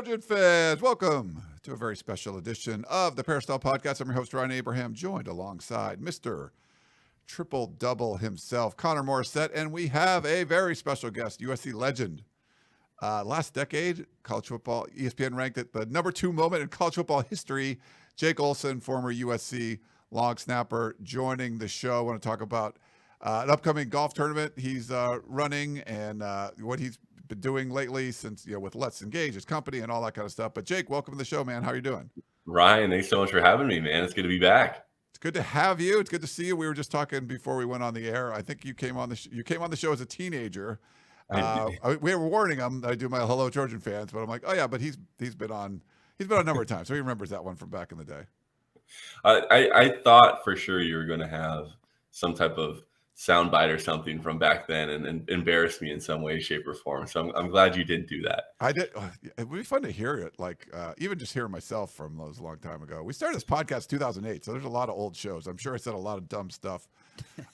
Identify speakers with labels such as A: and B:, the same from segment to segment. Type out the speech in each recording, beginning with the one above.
A: Trojan fans, welcome to a very special edition of the Peristyle Podcast. I'm your host, Ryan Abraham, joined alongside Mr. Triple-Double himself, Connor Morrissette, and we have a very special guest, USC legend. Last decade, college football, ESPN ranked it the number 2 moment in college football history. Jake Olson, former USC long snapper, joining the show. I want to talk about an upcoming golf tournament he's running and what he's been doing lately since, with Let's Engage, his company and all that kind of stuff. But Jake, welcome to the show, man. How are you doing?
B: Ryan, thanks so much for having me, man. It's good to be back.
A: It's good to have you. It's good to see you. We were just talking before we went on the air. I think you came on the show as a teenager. We were warning him that I do my Hello Trojan fans, but I'm like, oh yeah, but he's been on a number of times, so he remembers that one from back in the day.
B: I thought for sure you were going to have some type of soundbite or something from back then and embarrass me in some way, shape, or form. So I'm glad you didn't do that.
A: I did. It would be fun to hear it, even just hearing myself from those a long time ago. We started this podcast in 2008, so there's a lot of old shows. I'm sure I said a lot of dumb stuff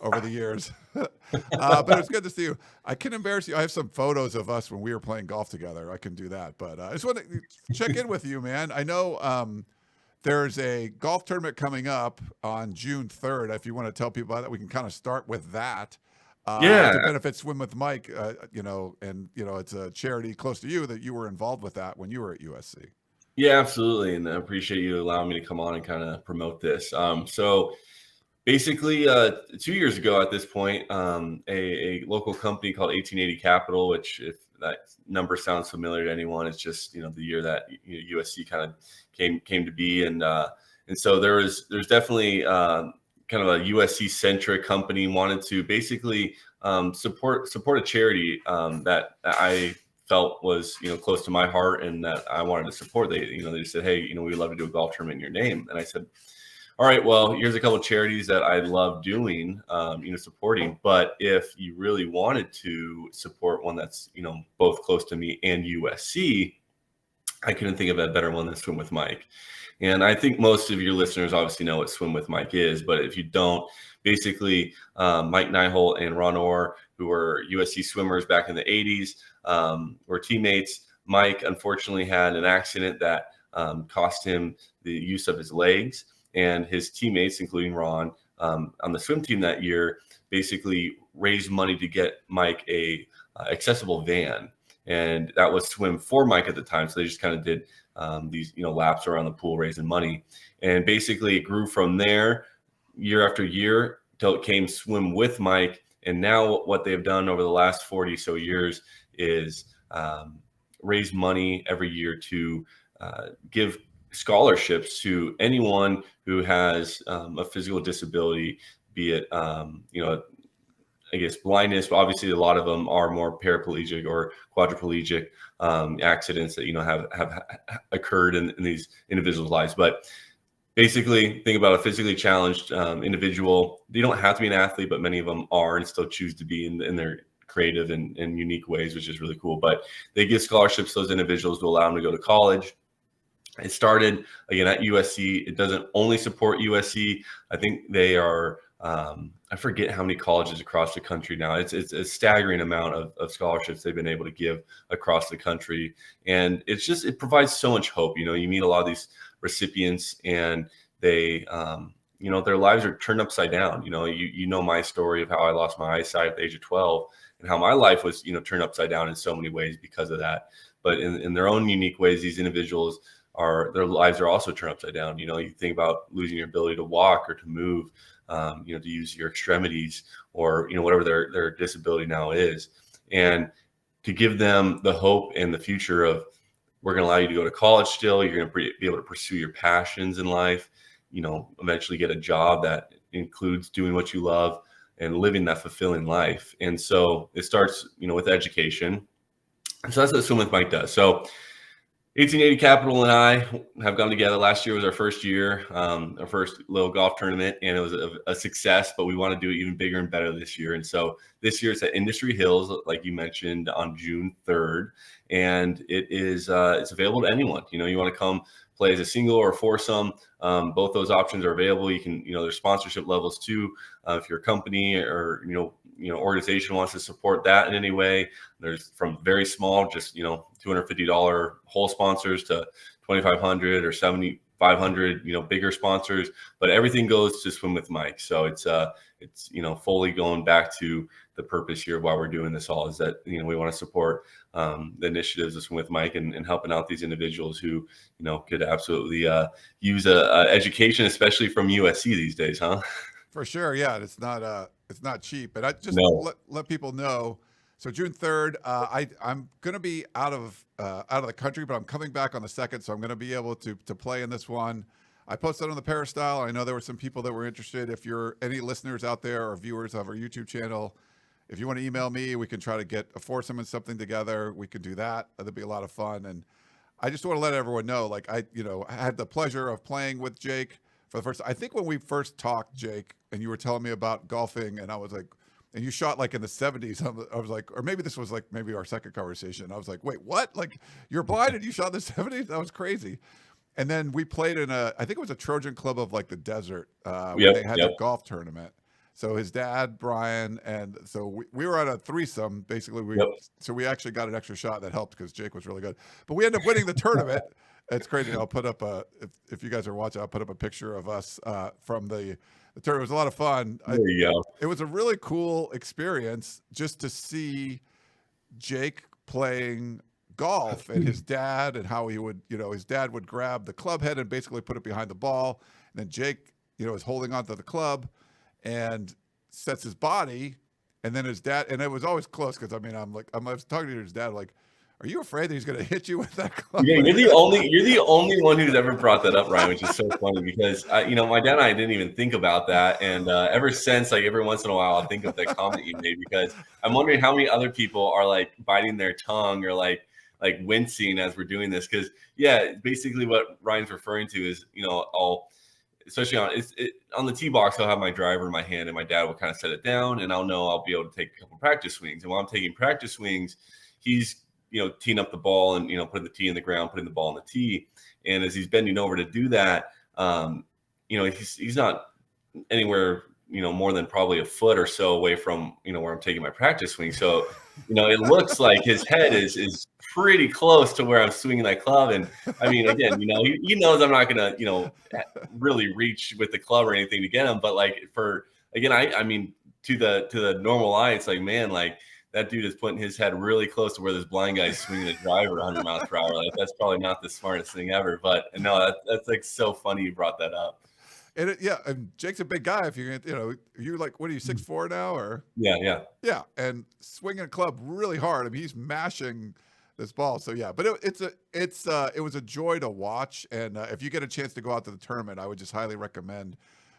A: over the years. But it's good to see you. I can embarrass you. I have some photos of us when we were playing golf together. I can do that. But I just want to check in with you, man. I know there's a golf tournament coming up on June 3rd. If you want to tell people about that, we can kind of start with that. To benefit Swim with Mike, it's a charity close to you that you were involved with that when you were at USC.
B: Yeah, absolutely. And I appreciate you allowing me to come on and kind of promote this. So basically 2 years ago at this point, a local company called 1880 Capital, which if that number sounds familiar to anyone, it's just, the year that USC kind of came to be. And so there's definitely kind of a USC centric company wanted to basically support a charity that I felt was, close to my heart and that I wanted to support. They just said, hey, we'd love to do a golf tournament in your name. And I said, all right, well, here's a couple of charities that I love doing, supporting. But if you really wanted to support one that's, both close to me and USC, I couldn't think of a better one than Swim with Mike. And I think most of your listeners obviously know what Swim with Mike is. But if you don't, basically, Mike Nyholt and Ron Orr, who were USC swimmers back in the 80s, were teammates. Mike, unfortunately, had an accident that cost him the use of his legs. And his teammates, including Ron, on the swim team that year, basically raised money to get Mike a accessible van. And that was Swim for Mike at the time. So they just kind of did these, laps around the pool raising money. And basically it grew from there year after year till it came Swim with Mike. And now what they've done over the last 40 so years is raise money every year to give scholarships to anyone who has a physical disability, be it, I guess blindness, but obviously a lot of them are more paraplegic or quadriplegic accidents that, have occurred in these individuals' lives. But basically think about a physically challenged individual. They don't have to be an athlete, but many of them are and still choose to be in their creative and unique ways, which is really cool. But they give scholarships to those individuals to allow them to go to college. It started, again, at USC. It doesn't only support USC. I think they are, I forget how many colleges across the country now. It's a staggering amount of scholarships they've been able to give across the country. And it provides so much hope. You meet a lot of these recipients and they, their lives are turned upside down. You know my story of how I lost my eyesight at the age of 12 and how my life was, turned upside down in so many ways because of that. But in their own unique ways, these individuals their lives are also turned upside down. You think about losing your ability to walk or to move, to use your extremities or, whatever their disability now is. And to give them the hope and the future of, we're going to allow you to go to college still. You're going to be able to pursue your passions in life, eventually get a job that includes doing what you love and living that fulfilling life. And so it starts, with education. So that's what Swim with Mike does. So 1880 Capital and I have gone together. Last year was our first year, our first little golf tournament, and it was a success, but we want to do it even bigger and better this year. And so this year it's at Industry Hills, like you mentioned, on June 3rd. And it is it's available to anyone. You want to come play as a single or a foursome. Both those options are available. You can, there's sponsorship levels too. If your company or, organization wants to support that in any way, there's from very small, just, to $250 hole sponsors to $2,500 or $7,500, bigger sponsors, but everything goes to Swim with Mike. So it's fully going back to the purpose here of why we're doing this all, is that, we want to support the initiatives of Swim with Mike and helping out these individuals who, could absolutely use a education, especially from USC these days, huh?
A: For sure. Yeah. It's not cheap, but I just let people know. So June 3rd, I'm going to be out of the country, but I'm coming back on the 2nd. So I'm going to be able to play in this one. I posted on the Peristyle. I know there were some people that were interested. If you're any listeners out there or viewers of our YouTube channel, if you want to email me, we can try to get a foursome and something together. We can do that. That'd be a lot of fun. And I just want to let everyone know, like I had the pleasure of playing with Jake for the first. I think when we first talked, Jake, and you were telling me about golfing, and I was like, and you shot like in the 70s. I was like, or maybe this was like maybe our second conversation. I was like, wait, what? Like you're blind and you shot in the 70s? That was crazy. And then we played in I think it was a Trojan Club of like the desert where they had a golf tournament. So his dad, Bryon, and so we were at a threesome, basically. So we actually got an extra shot that helped because Jake was really good. But we ended up winning the tournament. It's crazy. I'll put up if you guys are watching, I'll put up a picture of us from the tournament. It was a lot of fun.
B: There you go.
A: It was a really cool experience just to see Jake playing golf and his dad, and how he would, his dad would grab the club head and basically put it behind the ball. And then Jake, is holding onto the club and sets his body. And then his dad, and it was always close because I was talking to his dad, like, are you afraid that he's going to hit you with that club?
B: Yeah, you're the only one who's ever brought that up, Ryan, which is so funny because my dad and I didn't even think about that, and ever since, like every once in a while, I'll think of that comment you made because I'm wondering how many other people are like biting their tongue or like wincing as we're doing this, because basically what Ryan's referring to is I'll especially on the tee box, I'll have my driver in my hand and my dad will kind of set it down, and I'll be able to take a couple practice swings, and while I'm taking practice swings, he's teeing up the ball and, putting the tee in the ground, putting the ball on the tee. And as he's bending over to do that, he's not anywhere, more than probably a foot or so away from, where I'm taking my practice swing. So, it looks like his head is pretty close to where I'm swinging that club. And I mean, again, he knows I'm not going to, really reach with the club or anything to get him. But like I mean, to the normal eye, it's like, man, like, that dude is putting his head really close to where this blind guy's swinging a driver 100 miles per hour. Like that's probably not the smartest thing ever. But no, that's like so funny you brought that up.
A: And and Jake's a big guy. If you're like, what are you, 6'4" now, or?
B: Yeah,
A: and swinging a club really hard. I mean, he's mashing this ball. So yeah, but it was a joy to watch. And if you get a chance to go out to the tournament, I would just highly recommend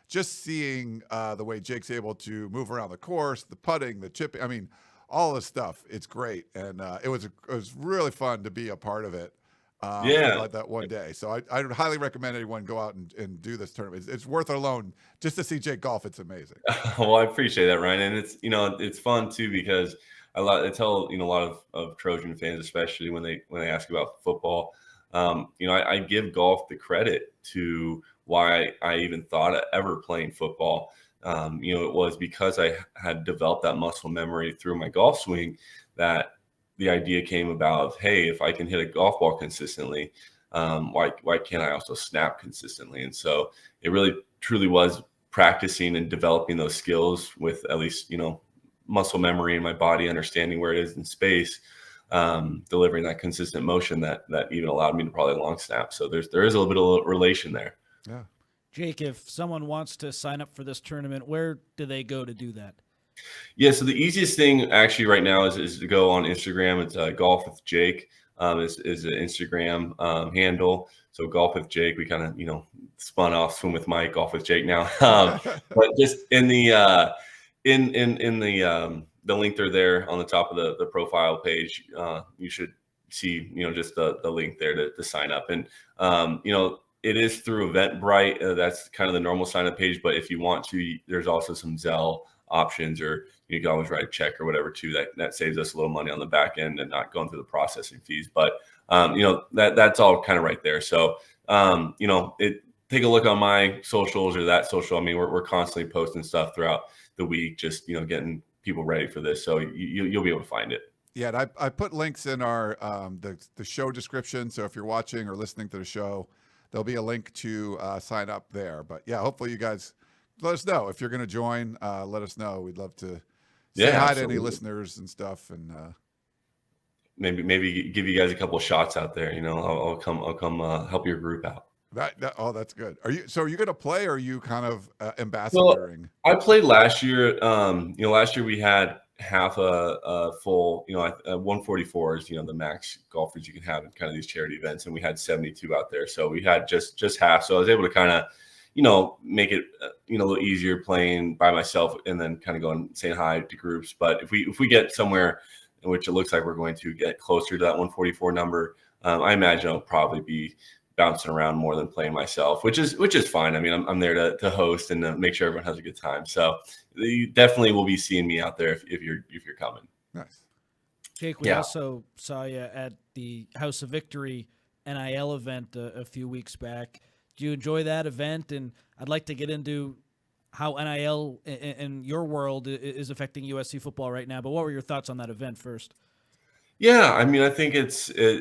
A: just seeing the way Jake's able to move around the course, the putting, the chipping. I mean, all this stuff. It's great. And it was really fun to be a part of it. Like that one day. So I would highly recommend anyone go out and do this tournament. It's worth it alone just to see Jake golf. It's amazing.
B: Well, I appreciate that, Ryan. And it's, it's fun too, because I tell, a lot of Trojan fans, especially when they ask about football, I give golf the credit to why I even thought of ever playing football. It was because I had developed that muscle memory through my golf swing that the idea came about, hey, if I can hit a golf ball consistently, why can't I also snap consistently? And so it really truly was practicing and developing those skills with at least, muscle memory in my body, understanding where it is in space, delivering that consistent motion that even allowed me to probably long snap. So there is a little bit of relation there.
A: Yeah.
C: Jake, if someone wants to sign up for this tournament, where do they go to do that?
B: Yeah, so the easiest thing actually right now is to go on Instagram. It's Golf with Jake is an Instagram handle. So Golf with Jake, we kind of spun off Swim with Mike, Golf with Jake now. But just in the the link there on the top of the profile page, you should see just the link there to sign up. And it is through Eventbrite. That's kind of the normal sign up page. But if you want to, there's also some Zelle options, or you can always write a check or whatever too. That saves us a little money on the back end and not going through the processing fees. But that's all kind of right there. So take a look on my socials or that social. I mean, we're constantly posting stuff throughout the week, just getting people ready for this. So you'll be able to find it.
A: Yeah, and I put links in our the show description. So if you're watching or listening to the show, there'll be a link to sign up there. But yeah, hopefully you guys let us know if you're going to join. Let us know. We'd love to say hi to any listeners and stuff. And
B: maybe give you guys a couple of shots out there. I'll come help your group out.
A: That's good. Are you going to play, or are you kind of ambassadoring?
B: Well, I played last year. Last year we had half a full, 144 is, the max golfers you can have in kind of these charity events. And we had 72 out there. So we had just half. So I was able to kind of, make it, a little easier playing by myself and then kind of going saying hi to groups. But if we get somewhere in which it looks like we're going to get closer to that 144 number, I imagine I'll probably be bouncing around more than playing myself, which is fine. I mean, I'm there to host and to make sure everyone has a good time. So you definitely will be seeing me out there if you're coming.
A: Nice.
C: Jake, we also saw you at the House of Victory NIL event a few weeks back. Do you enjoy that event? And I'd like to get into how NIL in your world is affecting USC football right now. But what were your thoughts on that event first?
B: Yeah, I mean, I think it's a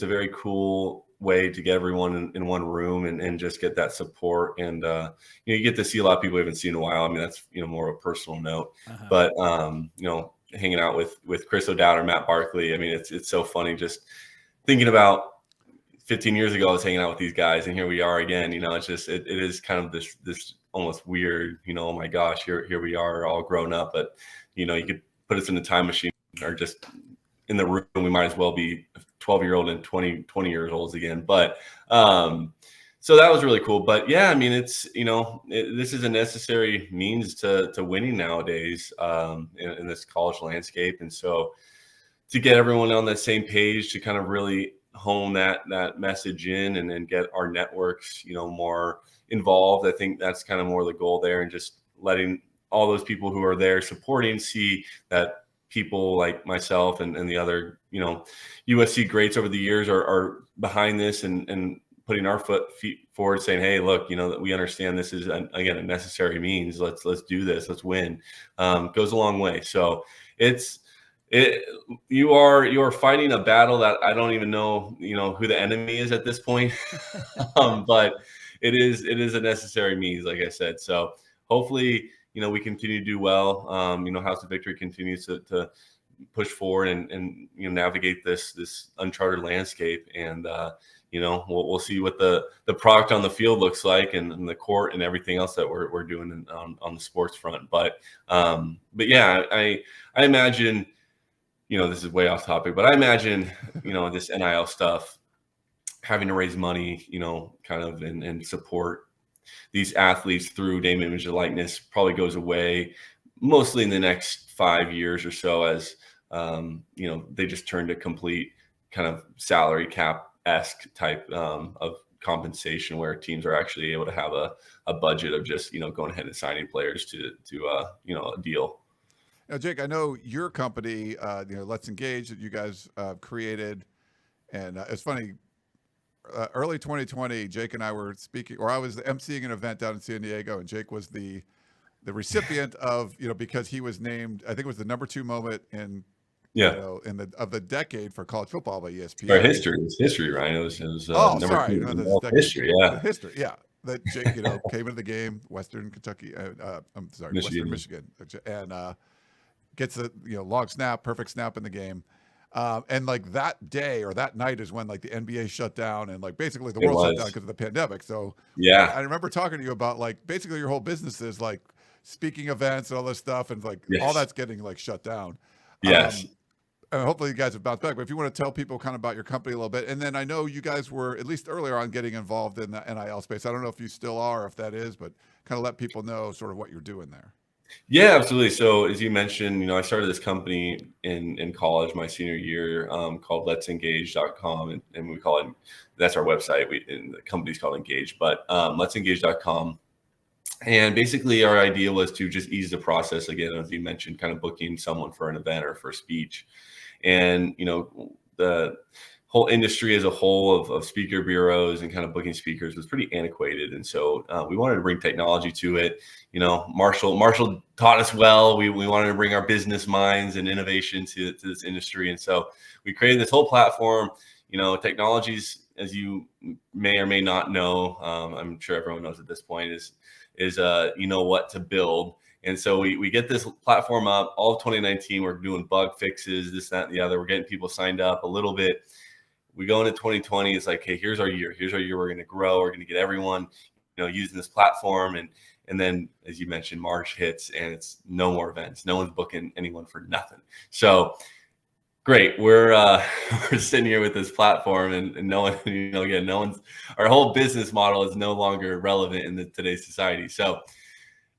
B: very cool way to get everyone in one room and just get that support. And, you get to see a lot of people we haven't seen in a while. I mean, that's, more of a personal note, but, hanging out with Chris O'Dowd or Matt Barkley. I mean, it's so funny just thinking about 15 years ago, I was hanging out with these guys and here we are again. It's just, it is kind of this almost weird, oh my gosh, here we are all grown up, but, you could put us in a time machine or just in the room. We might as well be 12-year-old and 20 years olds again. But so that was really cool. But yeah, I mean, it's, this is a necessary means to winning nowadays in this college landscape. And so to get everyone on the same page to kind of really hone that message in and then get our networks, more involved. I think that's kind of more the goal there, and just letting all those people who are there supporting see that people like myself and the other, USC greats over the years are behind this and putting our feet forward, saying, hey, look, that we understand this is again a necessary means. Let's do this. Let's win. Goes a long way. So you are fighting a battle that I don't even know, who the enemy is at this point. But it is a necessary means, like I said. So hopefully, we continue to do well. House of Victory continues to push forward and navigate this uncharted landscape. And we'll see what the product on the field looks like and the court and everything else that we're doing on the sports front. But yeah, I imagine, this is way off topic, but I imagine, this NIL stuff, having to raise money, kind of and support these athletes through name, image, and likeness probably goes away mostly in the next 5 years or so as, they just turn to complete kind of salary cap-esque type of compensation where teams are actually able to have a budget of just, going ahead and signing players to a deal.
A: Now, Jake, I know your company, Let's Engage, that you guys created, and it's funny. Early 2020, Jake and I were speaking, or I was emceeing an event down in San Diego, and Jake was the recipient of, because he was named, I think it was the number 2 moment in of the decade for college football by ESPN.
B: Or history, Ryan. It was
A: sorry,
B: history, yeah.
A: History, yeah. That Jake, came into the game, Western Kentucky, Western Michigan, and gets a long snap, perfect snap in the game. And like that day or that night is when like the NBA shut down and like basically the world shut down because of the pandemic. So
B: yeah,
A: I remember talking to you about like basically your whole business is like speaking events and all this stuff, and like all that's getting like shut down.
B: Yes.
A: And hopefully you guys have bounced back. But if you want to tell people kind of about your company a little bit, and then I know you guys were at least earlier on getting involved in the NIL space. I don't know if you still are, or if that is, but kind of let people know sort of what you're doing there.
B: Yeah, absolutely. So as you mentioned, I started this company in college, my senior year, called letsengage.com. And we call it, that's our website. And the company's called Engage, but letsengage.com. And basically our idea was to just ease the process, again, as you mentioned, kind of booking someone for an event or for a speech. And, the whole industry as a whole of speaker bureaus and kind of booking speakers was pretty antiquated. And so we wanted to bring technology to it. Marshall taught us well. We wanted to bring our business minds and innovation to this industry. And so we created this whole platform. Technologies, as you may or may not know, I'm sure everyone knows at this point, is what to build. And so we get this platform up all of 2019. We're doing bug fixes, this, that, and the other. We're getting people signed up a little bit. We go into 2020. It's like, hey, here's our year. We're going to grow. We're going to get everyone, using this platform. And then, as you mentioned, March hits and it's no more events. No one's booking anyone for nothing. So great. We're sitting here with this platform and no one, again, our whole business model is no longer relevant in today's society. So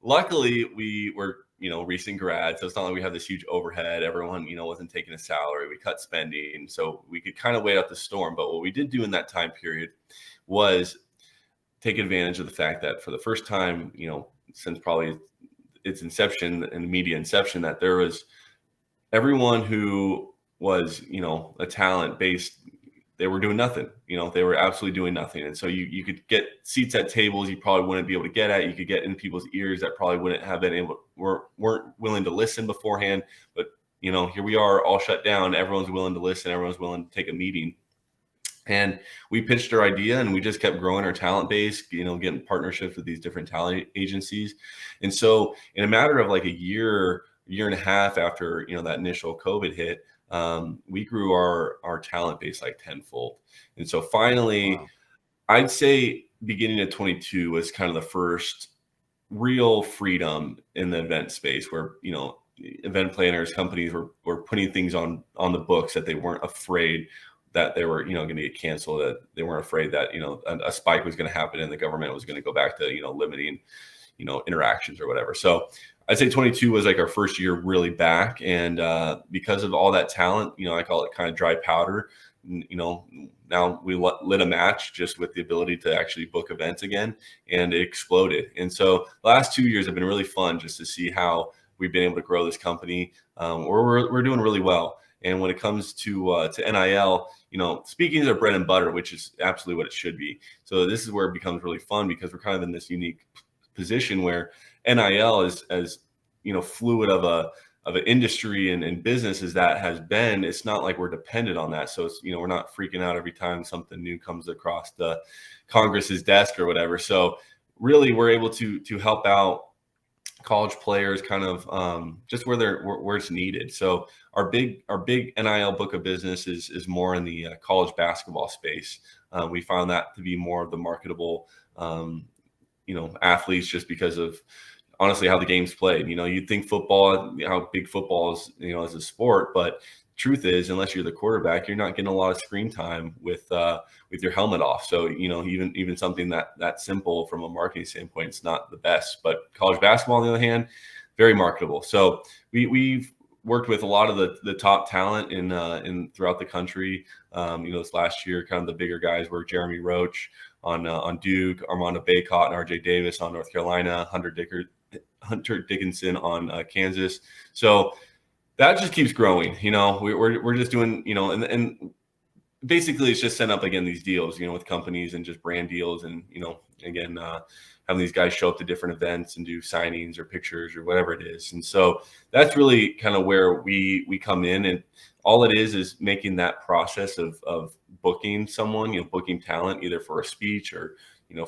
B: luckily we were, recent grads. So it's not like we have this huge overhead. Everyone, wasn't taking a salary. We cut spending. So we could kind of wait out the storm. But what we did do in that time period was take advantage of the fact that for the first time, since probably its inception and media inception, that there was everyone who was, a talent based, they were doing nothing. They were absolutely doing nothing. And so you could get seats at tables you probably wouldn't be able to get at. You could get in people's ears that probably wouldn't have been able, weren't willing to listen beforehand. But, here we are all shut down. Everyone's willing to listen. Everyone's willing to take a meeting. And we pitched our idea and we just kept growing our talent base, getting partnerships with these different talent agencies. And so in a matter of like a year and a half after, that initial COVID hit, we grew our talent base like tenfold. And so finally, wow. I'd say beginning of 22 was kind of the first real freedom in the event space where, event planners, companies were putting things on the books that they weren't afraid that they were, going to get canceled, that they weren't afraid that, a spike was going to happen and the government was going to go back to, limiting, interactions or whatever. So I'd say 22 was like our first year really back. And because of all that talent, I call it kind of dry powder. Now we lit a match just with the ability to actually book events again, and it exploded. And so the last 2 years have been really fun just to see how we've been able to grow this company. We're doing really well. And when it comes to NIL, speaking is our bread and butter, which is absolutely what it should be. So this is where it becomes really fun because we're kind of in this unique position where NIL is as fluid of an industry and business as that has been. It's not like we're dependent on that. So it's, we're not freaking out every time something new comes across the Congress's desk or whatever. So really we're able to help out college players kind of just where it's needed. So our big NIL book of business is more in the college basketball space. We found that to be more of the marketable, athletes just because of honestly how the game's played. You'd think football, how big football is, as a sport, but truth is, unless you're the quarterback, you're not getting a lot of screen time with your helmet off. So, even something that simple from a marketing standpoint, it's not the best. But college basketball, on the other hand, very marketable. So we've worked with a lot of the top talent in throughout the country. This last year, kind of the bigger guys were Jeremy Roach on Duke, Armando Baycott and RJ Davis on North Carolina, Hunter Dickinson on Kansas. So that just keeps growing. We're just doing, and basically it's just setting up again these deals, with companies and just brand deals, and again having these guys show up to different events and do signings or pictures or whatever it is. And so that's really kind of where we come in, and all it is making that process of booking someone, booking talent either for a speech or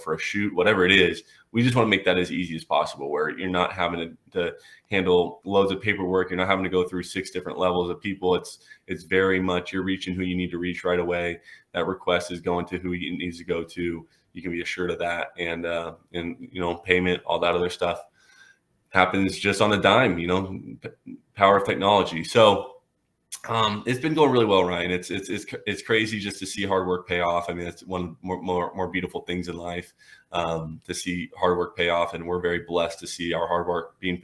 B: for a shoot, whatever it is. We just want to make that as easy as possible, where you're not having to handle loads of paperwork. You're not having to go through 6 different levels of people. It's very much you're reaching who you need to reach right away. That request is going to who it needs to go to. You can be assured of that, and payment, all that other stuff happens just on a dime. Power of technology. So it's been going really well, Ryan. It's crazy just to see hard work pay off. I mean, it's one more beautiful things in life, to see hard work pay off, and we're very blessed to see our hard work being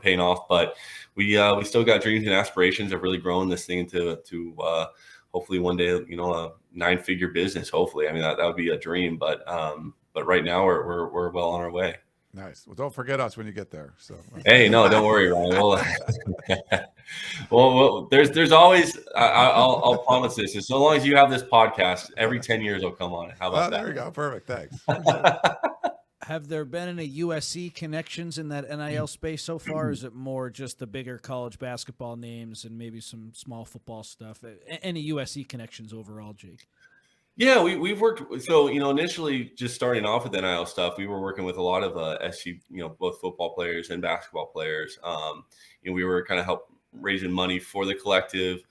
B: paying off. But we still got dreams and aspirations of really growing this thing into hopefully one day a 9-figure business. Hopefully, I mean that would be a dream. But right now we're well on our way.
A: Nice. Well, don't forget us when you get there. So.
B: Hey, no, don't worry, Ryan. Well, there's always. I'll promise this. As long as you have this podcast, every 10 years I'll come on it. How about that?
A: There you go. Perfect. Thanks.
C: Have there been any USC connections in that NIL space so far? Or is it more just the bigger college basketball names and maybe some small football stuff? Any USC connections overall, Jake?
B: Yeah, we've worked. So, initially just starting off with NIL stuff, we were working with a lot of SC, both football players and basketball players. We were kind of help raising money for the collective,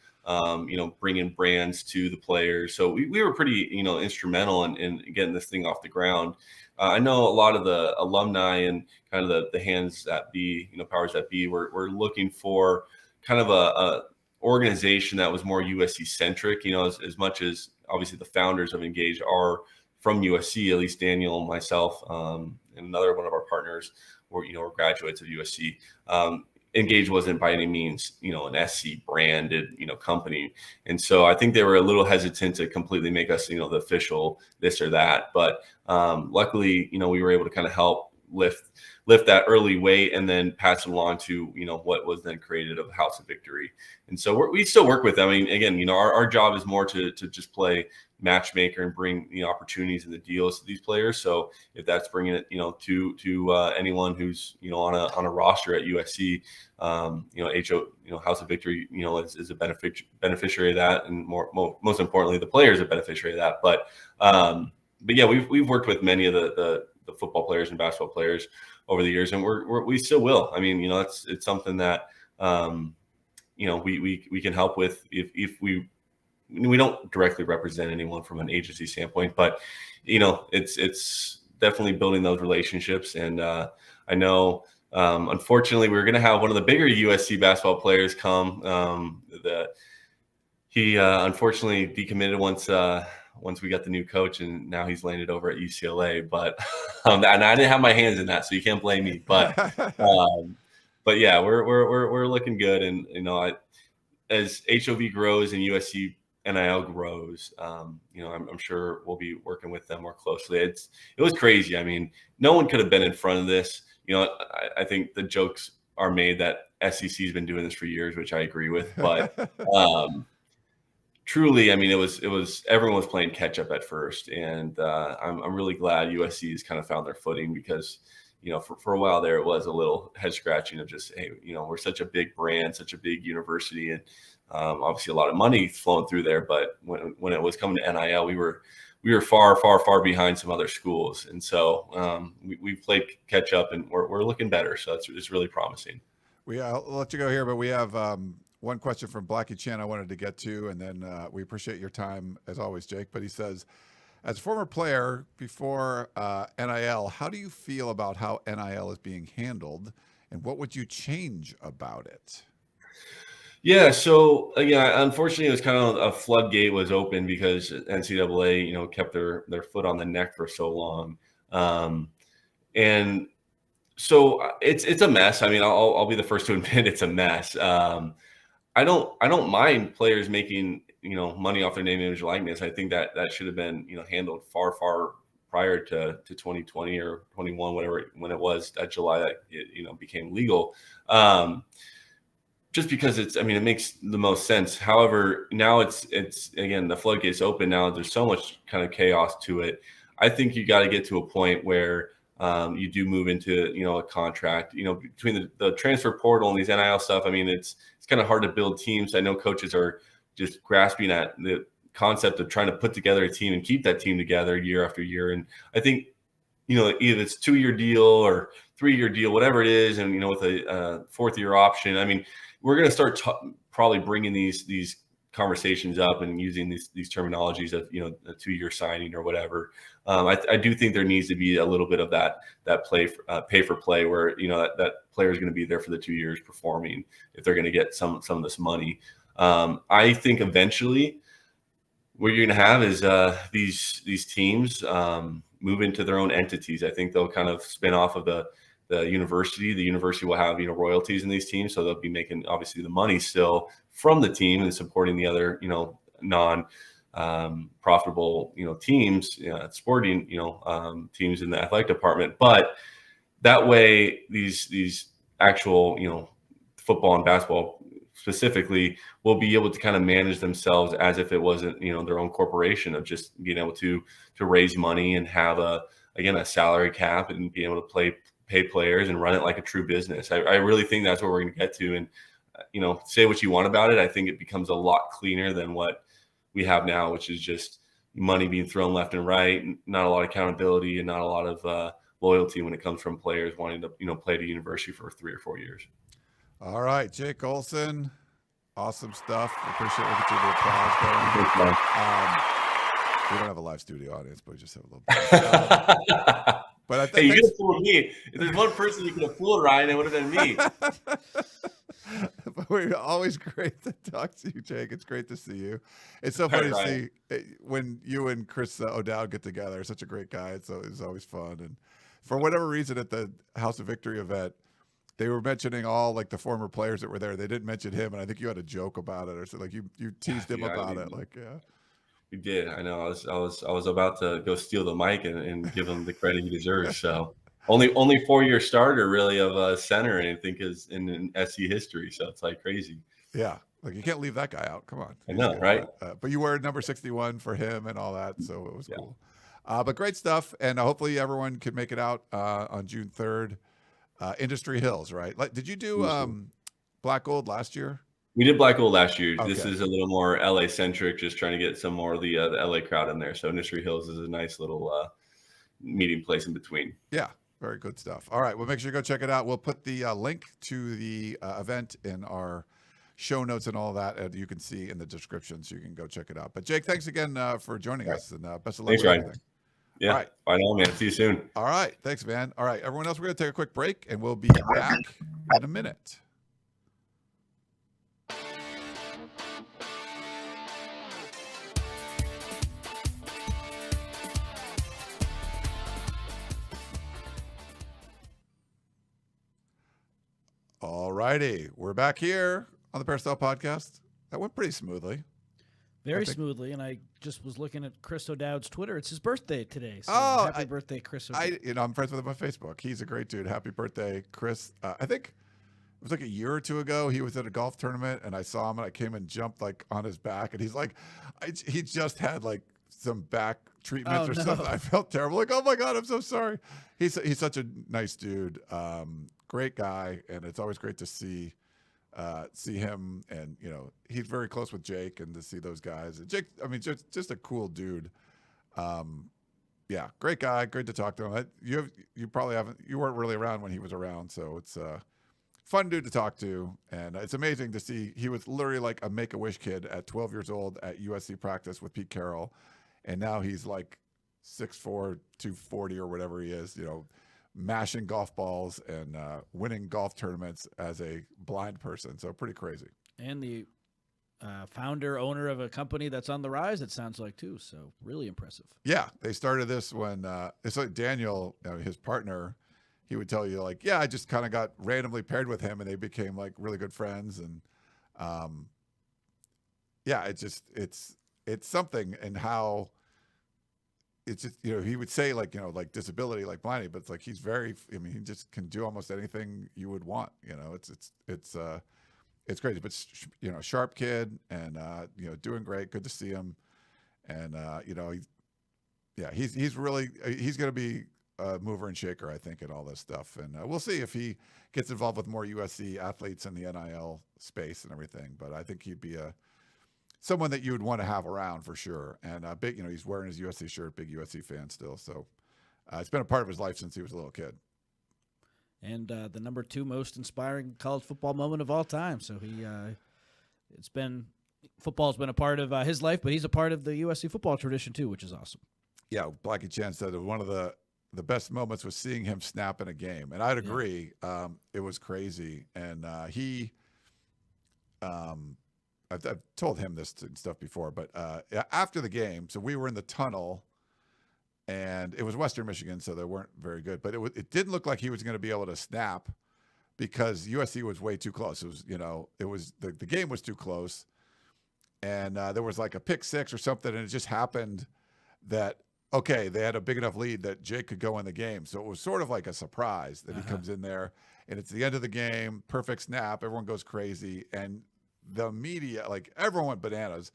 B: bringing brands to the players. So we were pretty, instrumental in getting this thing off the ground. I know a lot of the alumni and kind of the hands that be, powers that be, were looking for kind of a organization that was more USC centric, as much as obviously the founders of Engage are from USC, at least Daniel and myself, and another one of our partners were graduates of USC. Engage wasn't by any means, an SC branded, company. And so I think they were a little hesitant to completely make us, the official this or that. But luckily, we were able to kind of help lift that early weight and then pass it along to, what was then created of House of Victory. And so we still work with them. I mean, again, our job is more to just play matchmaker and bring opportunities and the deals to these players. So if that's bringing it to anyone who's on a roster at USC, House of Victory is a beneficiary of that, and most importantly the players are beneficiary of that. But yeah, we've worked with many of the football players and basketball players over the years, and we still will. I mean, it's something that we can help with if we don't directly represent anyone from an agency standpoint, but it's definitely building those relationships. And I know unfortunately we're going to have one of the bigger USC basketball players come. He unfortunately decommitted once we got the new coach, and now he's landed over at UCLA. But and I didn't have my hands in that, so you can't blame me. But yeah, we're looking good, and as HOV grows and USC NIL grows, I'm sure we'll be working with them more closely. It was crazy. I mean, no one could have been in front of this. I think the jokes are made that SEC has been doing this for years, which I agree with. But truly, I mean, it was everyone was playing catch up at first, and I'm really glad USC has kind of found their footing, because for a while there it was a little head scratching of just, hey, we're such a big brand, such a big university, and obviously a lot of money flowing through there. But when it was coming to NIL, we were far behind some other schools, and so we played catch up, and we're looking better. So it's really promising.
A: I'll let you go here, but we have one question from Blackie Chan I wanted to get to, and then we appreciate your time as always, Jake. But he says, as a former player before NIL, how do you feel about how NIL is being handled, and what would you change about it?
B: Yeah, so again, unfortunately, it was kind of a floodgate was open because NCAA, kept their foot on the neck for so long, and so it's a mess. I mean, I'll be the first to admit it's a mess. I don't mind players making money off their name, image, likeness. I think that should have been handled far prior to 2020 or 21, whatever, when it was that July that it became legal. Just because it makes the most sense. However, now it's again, the floodgates open now. There's so much kind of chaos to it. I think you got to get to a point where you do move into a contract. Between the transfer portal and these NIL stuff. I mean, it's kind of hard to build teams. I know coaches are just grasping at the concept of trying to put together a team and keep that team together year after year. And I think either it's 2-year deal or 3-year deal, whatever it is, and with a 4th-year option. I mean, we're going to start probably bringing these conversations up and using these terminologies of a 2-year signing or whatever. I do think there needs to be a little bit of that pay for play, where that player is going to be there for the 2 years performing if they're going to get some of this money. I think eventually what you're going to have is these teams move into their own entities. I think they'll kind of spin off of the university. The university will have royalties in these teams, so they'll be making obviously the money still from the team and supporting the other non profitable teams, sporting teams in the athletic department. But that way, these actual, football and basketball specifically will be able to kind of manage themselves as if it wasn't, their own corporation, of just being able to raise money and have a salary cap and be able to pay players and run it like a true business. I really think that's what we're going to get to. And, say what you want about it, I think it becomes a lot cleaner than what we have now, which is just money being thrown left and right, not a lot of accountability and not a lot of loyalty when it comes from players wanting to, play at a university for 3 or 4 years.
A: All right, Jake Olson, awesome stuff. Appreciate it. Look at you, the applause going. We don't have a live studio audience, but we just have a little bit. But I think
B: you could have fooled me. If there's one person you could have fooled, Ryan, it would have been me.
A: But we're always great to talk to you, Jake. It's great to see you. It's so funny to see when you and Chris O'Dowd get together. Such a great guy. It's always fun. And for whatever reason, at the House of Victory event, they were mentioning all like the former players that were there. They didn't mention him, and I think you had a joke about it, or so. Like you teased him about it. Like, yeah,
B: we did. I know. I was about to go steal the mic and give him the credit he deserves. So. Only 4-year starter really of center, and I think is in SC history. So it's like crazy.
A: Yeah, like you can't leave that guy out. Come on.
B: I know, right?
A: But you were number 61 for him and all that, so it was cool. But great stuff, and hopefully everyone can make it out on June 3rd. Industry Hills, right? Like, did you do Black Gold last year?
B: We did Black Gold last year.
A: Okay.
B: This is a little more LA centric, just trying to get some more of the LA crowd in there. So Industry Hills is a nice little meeting place in between.
A: Yeah. Very good stuff. All right. Well, make sure you go check it out. We'll put the link to the event in our show notes and all that. You can see in the description, so you can go check it out. But Jake, thanks again for joining us, and best of luck with everything.
B: Yeah.
A: All right.
B: Bye now, man. See you soon.
A: All right. Thanks, man. All right. Everyone else, we're going to take a quick break, and we'll be back in a minute. All righty. We're back here on the Peristyle Podcast. That went pretty smoothly.
C: Very smoothly, and I just was looking at Chris O'Dowd's Twitter. It's his birthday today. So happy birthday, Chris O'Dowd.
A: I'm friends with him on Facebook. He's a great dude. Happy birthday, Chris. I think it was like a year or two ago. He was at a golf tournament, and I saw him, and I came and jumped like on his back, and he's like, he just had like some back treatments or something. I felt terrible. Like, oh my God, I'm so sorry. He's such a nice dude. Great guy, and it's always great to see him, and he's very close with Jake, and to see those guys. And Jake, I mean, just a cool dude. Yeah, great guy, great to talk to him. You weren't really around when he was around, so it's a fun dude to talk to, and it's amazing to see. He was literally like a Make-A-Wish kid at 12 years old at USC practice with Pete Carroll, and now he's like 6'4", 240 or whatever he is, mashing golf balls and winning golf tournaments as a blind person. So pretty crazy. And
C: the founder, owner of a company that's on the rise, it sounds like, too. So really impressive. Yeah. They started this when it's like Daniel, his partner, he would tell you like, yeah, I just kind of got randomly paired with him and they became like really good friends. And yeah, it's something, and how it's just, he would say like, like disability, like blinding, but it's like, he just can do almost anything you would want, it's crazy, but sharp kid, and, doing great. Good to see him. And, he's going to be a mover and shaker, I think, in all this stuff. And we'll see if he gets involved with more USC athletes in the NIL space and everything. But I think he'd be someone that you would want to have around for sure. And big, he's wearing his USC shirt, big USC fan still. So it's been a part of his life since he was a little kid. And the number 2 most inspiring college football moment of all time. So football's been a part of his life, but he's a part of the USC football tradition too, which is awesome. Yeah, Blackie Chan said that one of the best moments was seeing him snap in a game, and I'd agree. Yeah. It was crazy, and I've told him this and stuff before, but after the game, so we were in the tunnel, and it was Western Michigan, so they weren't very good. But it didn't look like he was going to be able to snap because USC was way too close. It was the game was too close, and there was like a pick six or something, and it just happened that
A: okay, they had a big enough lead that Jake could go in the game. So it was sort of like a surprise that he comes in there, and it's the end of the game, perfect snap, everyone goes crazy, and the media, like everyone went bananas.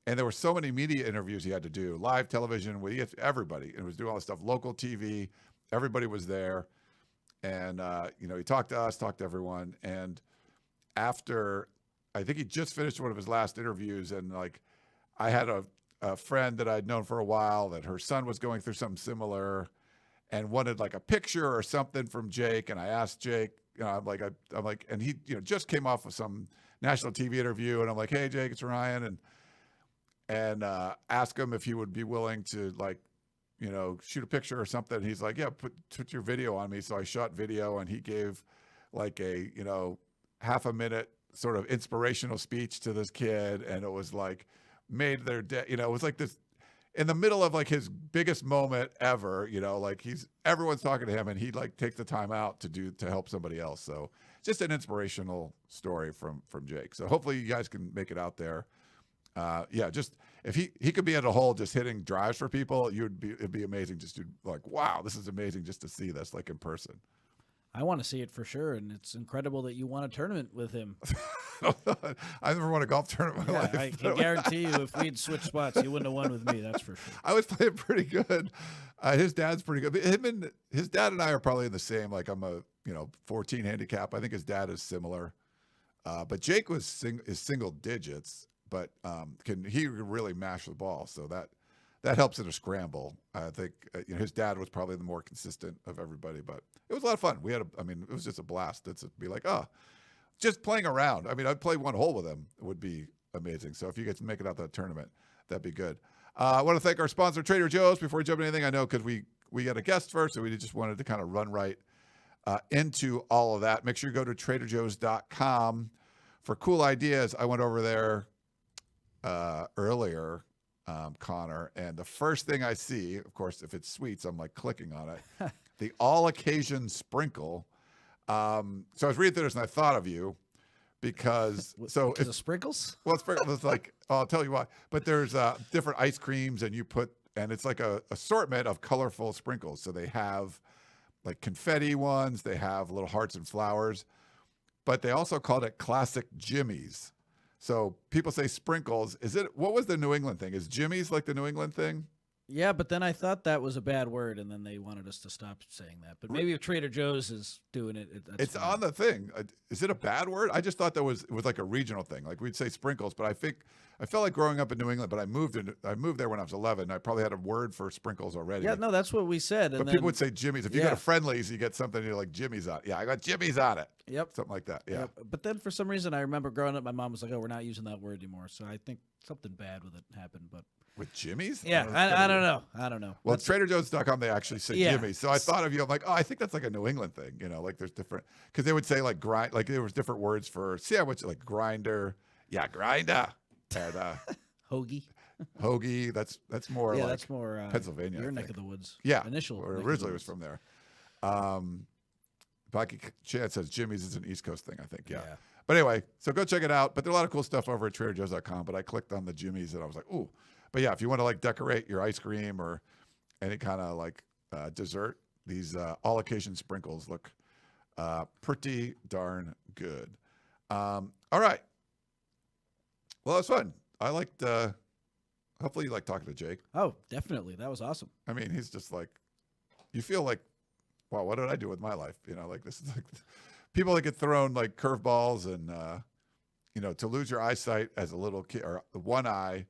A: And there were so many media interviews he had to do, live television with everybody, and was doing all this stuff, local TV, everybody was there. And, he talked to us, talked to everyone. And after, I think he just finished one of his last interviews, and like I had a friend that I'd known for a while that her son was going through something similar and wanted like a picture or something from Jake. And I asked Jake, I'm like, and he, just came off of some national TV interview, and I'm like, hey, Jake, it's Ryan. And ask him if he would be willing to like, shoot a picture or something. He's like, yeah, put your video on me. So I shot video, and he gave like a, half a minute sort of inspirational speech to this kid. And it was like made their day, it was like this in the middle of like his biggest moment ever, like everyone's talking to him, and he like takes the time out to help somebody else. So just an inspirational story from Jake. So hopefully you guys can make it out there. Just if he could be at a hole just hitting drives for people, it'd be amazing just to like, wow, this is amazing just to see this like in person.
C: I want to see it for sure, and it's incredible that you won a tournament with him.
A: I never won a golf tournament in my life.
C: I can guarantee you if we'd switched spots, you wouldn't have won with me, that's for sure.
A: I was playing pretty good. His dad's pretty good. His dad and I are probably in the same, like I'm a 14 handicap. I think his dad is similar. But Jake is single digits. But he really mash the ball, so that helps in a scramble. I think his dad was probably the more consistent of everybody, but it was a lot of fun. It was just a blast. To be like, just playing around. I'd play one hole with him. It would be amazing. So if you get to make it out that tournament, that'd be good. I want to thank our sponsor, Trader Joe's. Before we jump into anything, I know because we got a guest first, so we just wanted to kind of run right into all of that. Make sure you go to TraderJoe's.com for cool ideas. I went over there earlier, Connor, and the first thing I see, of course, if it's sweets, I'm like clicking on it. The all occasion sprinkle. So I was reading through this and I thought of you because
C: it's sprinkles.
A: Well, it's like I'll tell you why. But there's different ice creams, and it's like a assortment of colorful sprinkles. So they have like confetti ones, they have little hearts and flowers, but they also called it classic Jimmy's. So people say sprinkles. What was the New England thing? Is Jimmy's like the New England thing?
C: Yeah, but then I thought that was a bad word, and then they wanted us to stop saying that. But maybe if Trader Joe's is doing it, that's fine.
A: On the thing. Is it a bad word? I just thought it was like a regional thing. Like we'd say sprinkles, but I felt like growing up in New England. But I moved there when I was 11. I probably had a word for sprinkles already.
C: Yeah, no, that's what we said.
A: But people would say Jimmy's. If you go to Friendly's, you get something you're like Jimmy's on. Yeah, I got Jimmy's on it.
C: Yep,
A: something like that. Yeah.
C: Yep. But then for some reason, I remember growing up, my mom was like, "Oh, we're not using that word anymore." So I think something bad with it happened, but.
A: With Jimmy's?
C: Yeah, I don't know. I don't know.
A: Well, TraderJoe's.com, they actually say Jimmy's. So I thought of you. I'm like, I think that's like a New England thing. Like there's different, because they would say like grind, like there was different words for sandwich, like grinder. Yeah, grinder. And hoagie. That's more like
C: that's more
A: Pennsylvania.
C: Your neck of the woods.
A: Yeah.
C: Originally
A: was from there. Bucky Chad says Jimmy's is an East Coast thing, I think. Yeah. But anyway, so go check it out. But there's a lot of cool stuff over at TraderJoe's.com. But I clicked on the Jimmy's and I was like, ooh. But yeah, if you want to like decorate your ice cream or any kind of like dessert, these all occasion sprinkles look pretty darn good. All right. Well, it was fun. I liked. Hopefully, you like talking to Jake.
C: Oh, definitely. That was awesome.
A: He's just like, you feel like, wow, what did I do with my life? Like this is like people that get thrown like curveballs and to lose your eyesight as a little kid or one eye.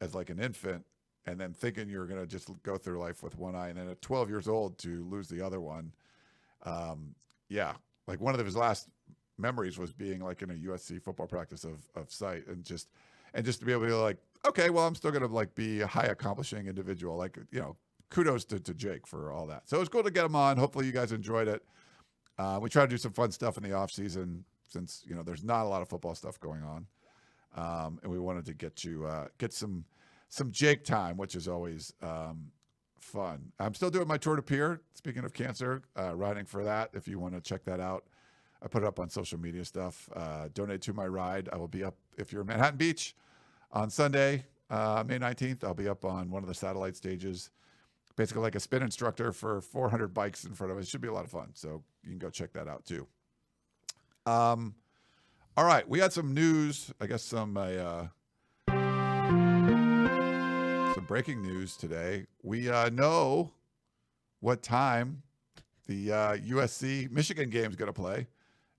A: As like an infant, and then thinking you're going to just go through life with one eye, and then at 12 years old to lose the other one. Like one of his last memories was being like in a USC football practice of sight, and just to be able to be like, okay, well, I'm still going to like be a high accomplishing individual. Like, kudos to Jake for all that. So it was cool to get him on. Hopefully you guys enjoyed it. We try to do some fun stuff in the off season since, there's not a lot of football stuff going on. And we wanted to get some Jake time, which is always fun. I'm still doing my Tour de Pier. Speaking of cancer, riding for that. If you want to check that out, I put it up on social media stuff. Donate to my ride. I will be up if you're in Manhattan Beach on Sunday. May 19th. I'll be up on one of the satellite stages, basically like a spin instructor for 400 bikes in front of us. It should be a lot of fun. So you can go check that out too. All right. We had some news, I guess some breaking news today. We know what time the USC Michigan game is going to play.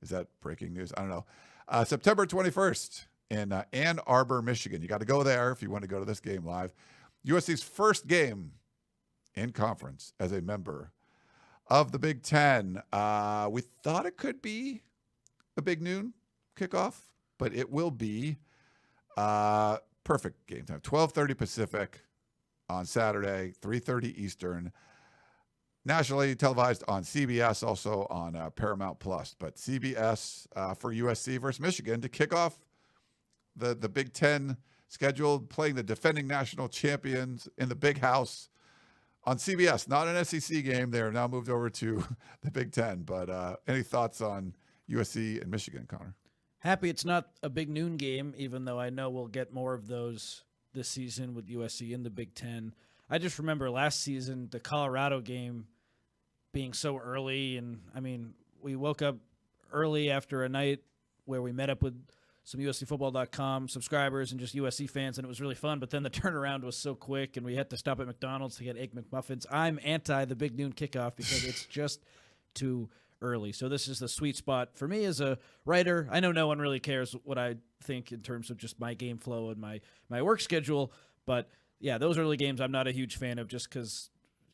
A: Is that breaking news? I don't know. September 21st in Ann Arbor, Michigan. You got to go there if you want to go to this game live. USC's first game in conference as a member of the Big Ten. We thought it could be a big noon kickoff, but it will be perfect game time. 12:30 Pacific on Saturday, 3:30 Eastern. Nationally televised on CBS, also on Paramount Plus. But CBS for USC versus Michigan to kick off the Big Ten schedule, playing the defending national champions in the Big House on CBS. Not an SEC game. They are now moved over to the Big Ten. But any thoughts on USC and Michigan, Connor?
C: Happy it's not a big noon game, even though I know we'll get more of those this season with USC in the Big Ten. I just remember last season, the Colorado game being so early. And, I mean, we woke up early after a night where we met up with some USCFootball.com subscribers and just USC fans, and it was really fun. But then the turnaround was so quick, and we had to stop at McDonald's to get Egg McMuffins. I'm anti the big noon kickoff because it's just too early. So this is the sweet spot for me as a writer. I know no one really cares what I think in terms of just my game flow and my work schedule. But, yeah, those early games I'm not a huge fan of just because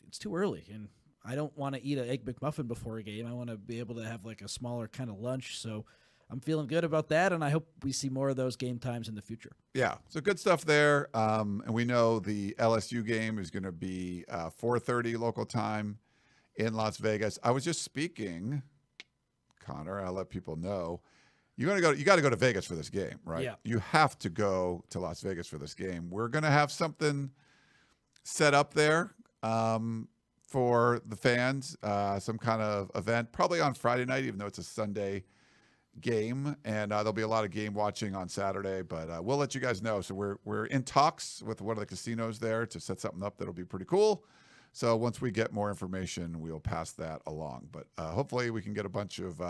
C: it's too early. And I don't want to eat an Egg McMuffin before a game. I want to be able to have like a smaller kind of lunch. So I'm feeling good about that, and I hope we see more of those game times in the future.
A: Yeah, so good stuff there. And we know the LSU game is going to be 4:30 local time in Las Vegas. I was just speaking, Connor, I'll let people know. You got to go to Vegas for this game, right?
C: Yeah.
A: You have to go to Las Vegas for this game. We're going to have something set up there for the fans, some kind of event, probably on Friday night, even though it's a Sunday game, and there'll be a lot of game watching on Saturday, but we'll let you guys know. So we're in talks with one of the casinos there to set something up that'll be pretty cool. So once we get more information, we'll pass that along. But hopefully we can get a bunch of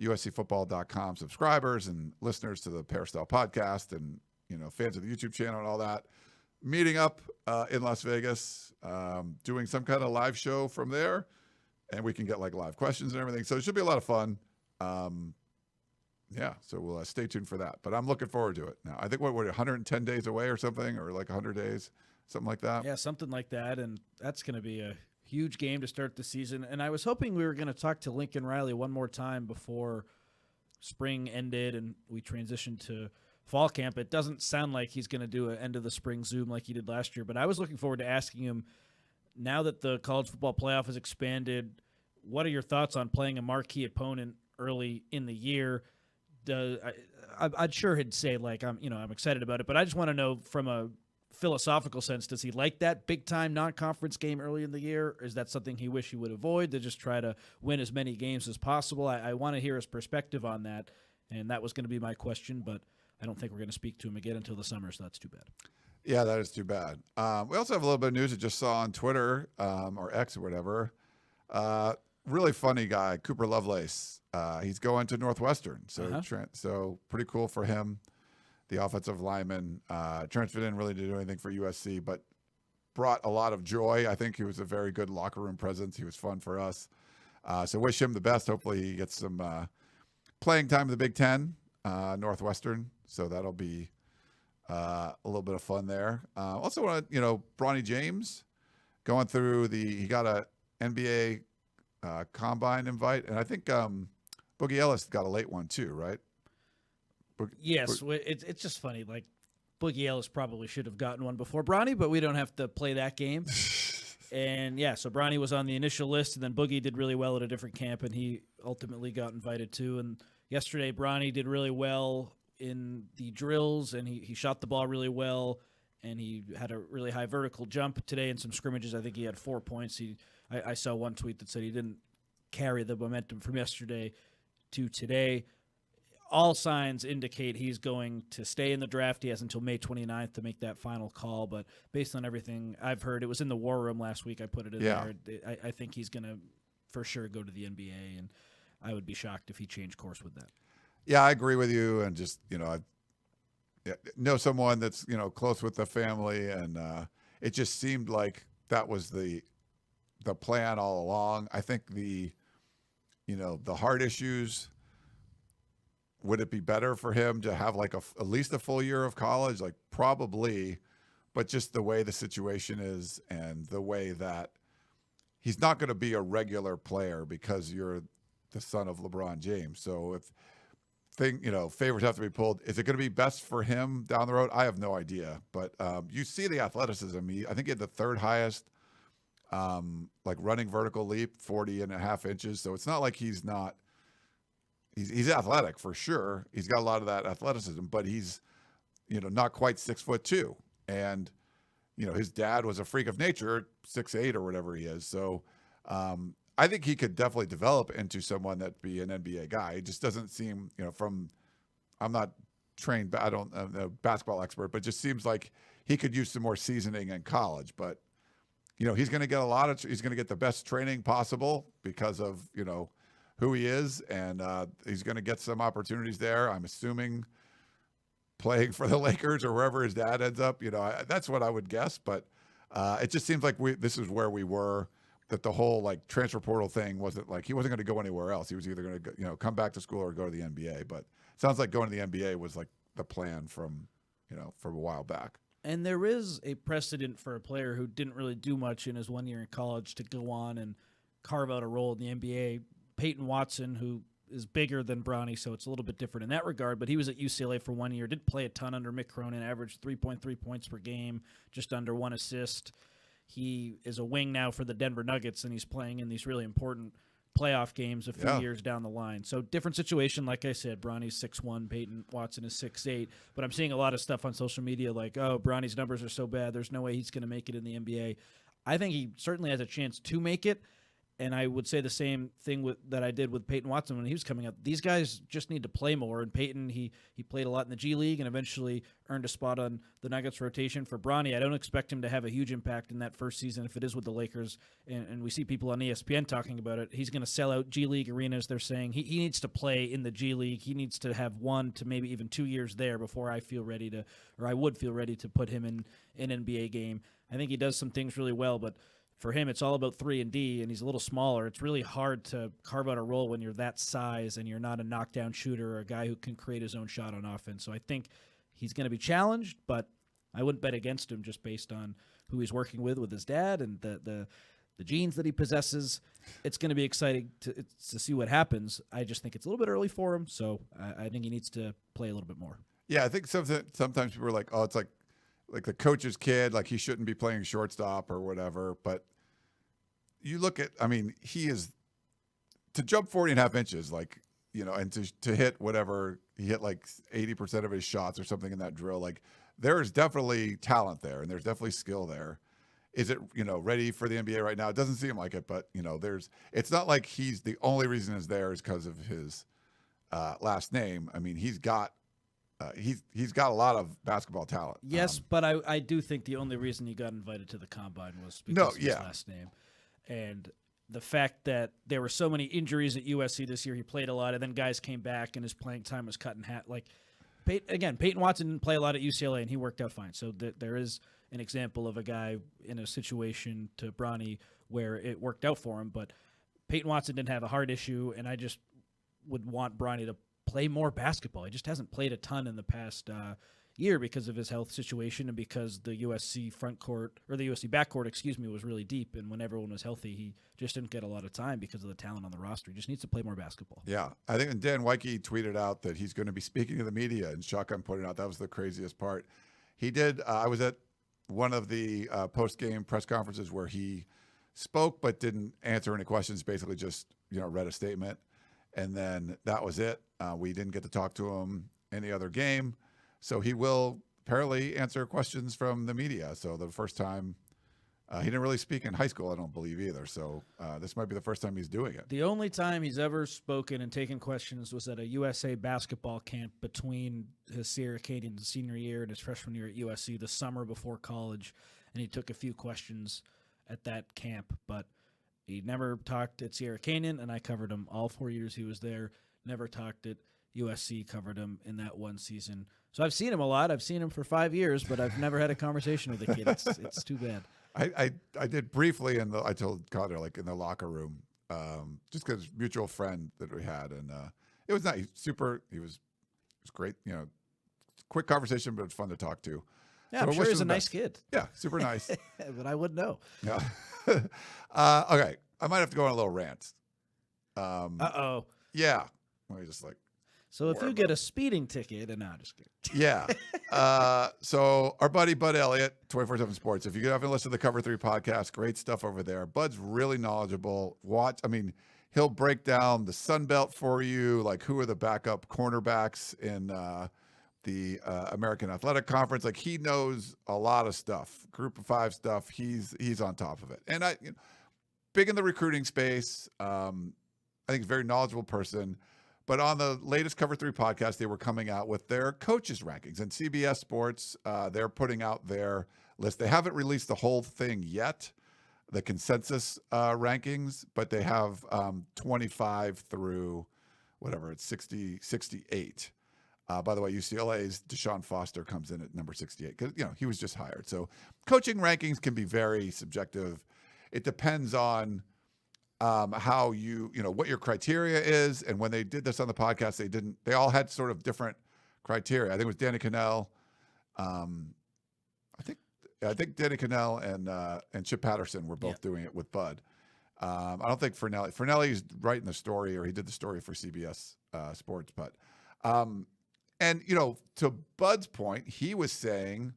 A: USCFootball.com subscribers and listeners to the Peristyle Podcast, and fans of the YouTube channel and all that, meeting up in Las Vegas, doing some kind of live show from there, and we can get like live questions and everything. So it should be a lot of fun. Yeah, so we'll stay tuned for that. But I'm looking forward to it. Now, I think we're 110 days away or something, or like 100 days, something like that.
C: Yeah, something like that, and that's going to be a huge game to start the season. And I was hoping we were going to talk to Lincoln Riley one more time before spring ended and we transitioned to fall camp. It doesn't sound like he's going to do an end of the spring Zoom like he did last year, but I was looking forward to asking him, now that the college football playoff has expanded, what are your thoughts on playing a marquee opponent early in the year? I'd sure he'd say like I'm excited about it, but I just want to know from a philosophical sense, does he like that big time non-conference game early in the year? Or is that something he wish he would avoid, to just try to win as many games as possible? I want to hear his perspective on that, and that was going to be my question, but I don't think we're going to speak to him again until the summer, so that's too bad.
A: Yeah, that is too bad. We also have a little bit of news I just saw on Twitter or X or whatever. Really funny guy, Cooper Lovelace. He's going to Northwestern, so so pretty cool for him. The offensive lineman transferred in, really didn't do anything for USC, but brought a lot of joy. I think he was a very good locker room presence. He was fun for us. So wish him the best. Hopefully he gets some playing time in the Big Ten, Northwestern. So that'll be a little bit of fun there. Also want to, Bronny James going through he got a NBA combine invite, and I think Boogie Ellis got a late one too, right?
C: Yes, it's just funny. Like, Boogie Ellis probably should have gotten one before Bronny, but we don't have to play that game. And, yeah, so Bronny was on the initial list, and then Boogie did really well at a different camp, and he ultimately got invited too. And yesterday, Bronny did really well in the drills, and he shot the ball really well, and he had a really high vertical jump today in some scrimmages. I think he had 4 points. I saw one tweet that said he didn't carry the momentum from yesterday to today. all signs indicate he's going to stay in the draft. He has until May 29th to make that final call. But based on everything I've heard, it was in the war room last week. I put it in there. I think he's going to for sure go to the NBA, and I would be shocked if he changed course with that.
A: Yeah, I agree with you. And just, I know someone that's, close with the family, and it just seemed like that was the plan all along. I think the heart issues, would it be better for him to have like at least a full year of college? Like probably, but just the way the situation is and the way that he's not going to be a regular player because you're the son of LeBron James. So if favors have to be pulled, is it going to be best for him down the road? I have no idea, but you see the athleticism. I think he had the third highest running vertical leap, 40.5 inches. So it's not like he's not. He's athletic for sure. He's got a lot of that athleticism, but he's, not quite 6'2", and his dad was a freak of nature, 6'8" or whatever he is. So I think he could definitely develop into someone that'd be an NBA guy. It just doesn't seem, I'm not trained, I don't I'm a basketball expert, but it just seems like he could use some more seasoning in college. But he's going to get he's going to get the best training possible because of who he is, and he's going to get some opportunities there. I'm assuming playing for the Lakers or wherever his dad ends up. That's what I would guess. But it just seems like this is where we were. That the whole transfer portal thing wasn't he wasn't going to go anywhere else. He was either going to come back to school or go to the NBA. But it sounds like going to the NBA was the plan from a while back.
C: And there is a precedent for a player who didn't really do much in his 1 year in college to go on and carve out a role in the NBA. Peyton Watson, who is bigger than Bronny, so it's a little bit different in that regard, but he was at UCLA for 1 year, did play a ton under Mick Cronin, averaged 3.3 points per game, just under 1 assist. He is a wing now for the Denver Nuggets, and he's playing in these really important playoff games a few years down the line. So different situation, like I said. Bronny's 6'1", Peyton Watson is 6'8", but I'm seeing a lot of stuff on social media like, oh, Bronny's numbers are so bad, there's no way he's going to make it in the NBA. I think he certainly has a chance to make it. And I would say the same thing that I did with Peyton Watson when he was coming up. These guys just need to play more. And Peyton, he played a lot in the G League and eventually earned a spot on the Nuggets rotation. For Bronny, I don't expect him to have a huge impact in that first season if it is with the Lakers. And we see people on ESPN talking about it. He's going to sell out G League arenas. They're saying he needs to play in the G League. He needs to have 1 to maybe even 2 years there before I would feel ready to put him in an NBA game. I think he does some things really well, but for him, it's all about 3 and D, and he's a little smaller. It's really hard to carve out a role when you're that size and you're not a knockdown shooter or a guy who can create his own shot on offense. So I think he's going to be challenged, but I wouldn't bet against him just based on who he's working with his dad and the genes that he possesses. It's going to be exciting to see what happens. I just think it's a little bit early for him, so I think he needs to play a little bit more.
A: Yeah, I think sometimes people are like, oh, it's like the coach's kid, he shouldn't be playing shortstop or whatever. But you look at, he is to jump 40.5 inches, and to hit whatever he hit 80% of his shots or something in that drill. There is definitely talent there and there's definitely skill there. Is it, ready for the NBA right now? It doesn't seem like it, but it's not like he's the only reason is there is because of his last name. He's got a lot of basketball talent.
C: Yes, but I do think the only reason he got invited to the Combine was because of his last name. And the fact that there were so many injuries at USC this year, he played a lot, and then guys came back and his playing time was cut in half. Peyton Watson didn't play a lot at UCLA, and he worked out fine. So there is an example of a guy in a situation to Bronny where it worked out for him. But Peyton Watson didn't have a heart issue, and I just would want Bronny to play more basketball. He just hasn't played a ton in the past year because of his health situation and because the USC backcourt, was really deep. And when everyone was healthy, he just didn't get a lot of time because of the talent on the roster. He just needs to play more basketball.
A: Yeah. I think Dan Weike tweeted out that he's going to be speaking to the media, and Shotgun pointed out that was the craziest part. He did. I was at one of the post-game press conferences where he spoke but didn't answer any questions, basically just, read a statement. And then that was it. We didn't get to talk to him any other game. So he will apparently answer questions from the media. So the first time He didn't really speak in high school, I don't believe either. So this might be the first time he's doing it.
C: The only time he's ever spoken and taken questions was at a USA basketball camp between his Sierra Canyon senior year and his freshman year at USC, the summer before college, and he took a few questions at that camp. But he never talked at Sierra Canyon, and I covered him all 4 years he was there. Never talked at USC, covered him in that one season. So I've seen him a lot. I've seen him for 5 years, but I've never had a conversation with the kid. It's too bad.
A: I did briefly I told Connor, like in the locker room, just because mutual friend that we had, and it was nice. He was great. Quick conversation, but fun to talk to.
C: Yeah,
A: so
C: I'm sure he's a nice kid.
A: Yeah, super nice.
C: But I wouldn't know.
A: Yeah. Okay, I might have to go on a little rant.
C: Uh-oh.
A: Yeah. Let me just
C: So if you get a speeding ticket, and no, I'm just kidding.
A: Yeah. So our buddy Bud Elliott, 24/7 Sports. If you haven't listened to the Cover 3 podcast, great stuff over there. Bud's really knowledgeable. He'll break down the Sun Belt for you, like who are the backup cornerbacks in the American Athletic Conference. Like he knows a lot of stuff, Group of 5 stuff. He's on top of it. And big in the recruiting space. I think he's a very knowledgeable person. But on the latest Cover 3 podcast, they were coming out with their coaches rankings. And CBS Sports, they're putting out their list. They haven't released the whole thing yet, the consensus rankings, but they have 25 through whatever, it's 68. By the way, UCLA's Deshaun Foster comes in at number 68 because, he was just hired. So coaching rankings can be very subjective. It depends on how what your criteria is. And when they did this on the podcast, they all had sort of different criteria. I think it was Danny Cannell. I think Danny Cannell and Chip Patterson were both doing it with Bud. I don't think Fernelli's writing the story, or he did the story for CBS Sports, but, to Bud's point, he was saying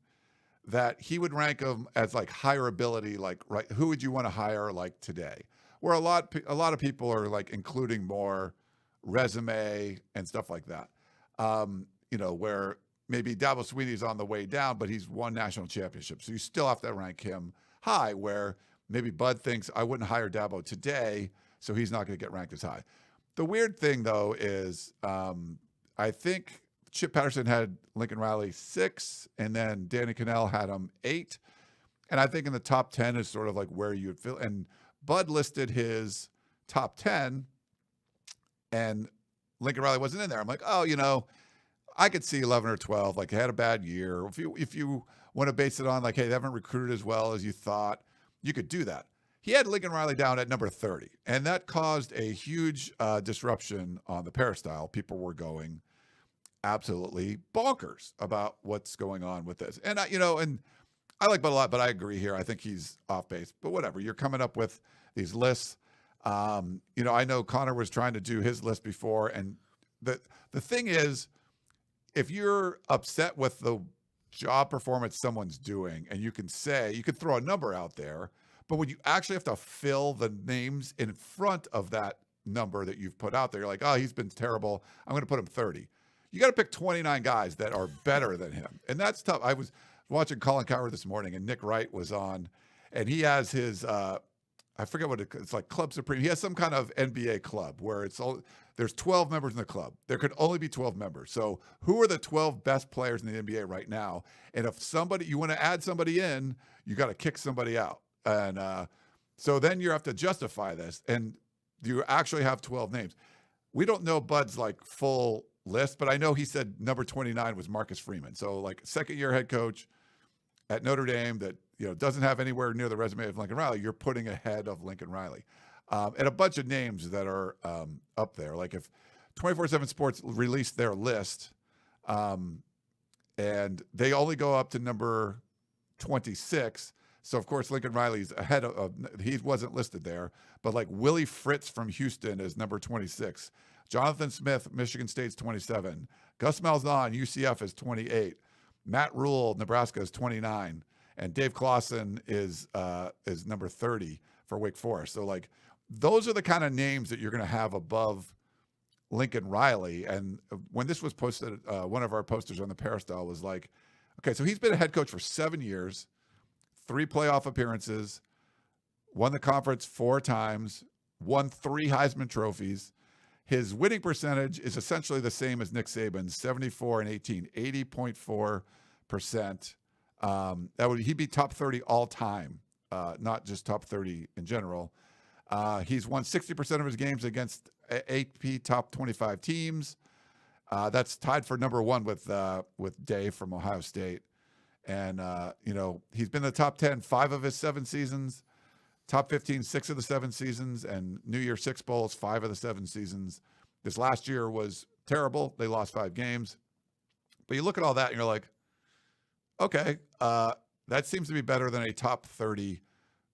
A: that he would rank them as like higher ability, like, right, who would you want to hire like today? Where a lot of people are like including more resume and stuff like that. Where maybe Dabo Swinney's on the way down, but he's won national championships. So you still have to rank him high, where maybe Bud thinks I wouldn't hire Dabo today, so he's not going to get ranked as high. The weird thing, though, is I think Chip Patterson had Lincoln Riley 6, and then Danny Cannell had him 8. And I think in the top 10 is sort of like where you'd feel. And Bud listed his top 10, and Lincoln Riley wasn't in there. I'm like, I could see 11 or 12. Like, he had a bad year. If you want to base it on, like, hey, they haven't recruited as well as you thought, you could do that. He had Lincoln Riley down at number 30, and that caused a huge disruption on the Peristyle. People were going absolutely bonkers about what's going on with this. And I like Bud a lot, but I agree here. I think he's off base. But whatever. You're coming up with these lists. I know Connor was trying to do his list before, and the thing is, if you're upset with the job performance someone's doing, and you can throw a number out there, but when you actually have to fill the names in front of that number that you've put out there, you're like, oh, he's been terrible, I'm going to put him 30. You got to pick 29 guys that are better than him, and that's tough. I was watching Colin Cowherd this morning, and Nick Wright was on, and he has his I forget what it's like, Club Supreme. He has some kind of NBA club where there's 12 members in the club. There could only be 12 members. So who are the 12 best players in the NBA right now? And if you want to add somebody in, you got to kick somebody out. And so then you have to justify this, and you actually have 12 names. We don't know Bud's like full list, but I know he said number 29 was Marcus Freeman. So like second-year head coach at Notre Dame that doesn't have anywhere near the resume of Lincoln Riley, you're putting ahead of Lincoln Riley. And a bunch of names that are up there. Like if 24/7 Sports released their list, and they only go up to number 26, so of course Lincoln Riley's ahead of he wasn't listed there, but like Willie Fritz from Houston is number 26. Jonathan Smith, Michigan State's 27. Gus Malzahn, UCF is 28. Matt Rule, Nebraska is 29. And Dave Clawson is number 30 for Wake Forest. So like those are the kind of names that you're going to have above Lincoln Riley. And when this was posted, one of our posters on the Peristyle was like, okay, so he's been a head coach for 7 years, 3 playoff appearances, won the conference 4 times, won 3 Heisman trophies. His winning percentage is essentially the same as Nick Saban's, 74-18, 80.4%. He'd be top 30 all time, not just top 30 in general. He's won 60% of his games against AP top 25 teams. That's tied for number 1 with Dave from Ohio State. And, he's been in the top 10 5 of his 7 seasons, top 15 6 of the 7 seasons, and New Year's Six Bowls 5 of the 7 seasons. This last year was terrible. They lost 5 games. But you look at all that and you're like, okay, that seems to be better than a top 30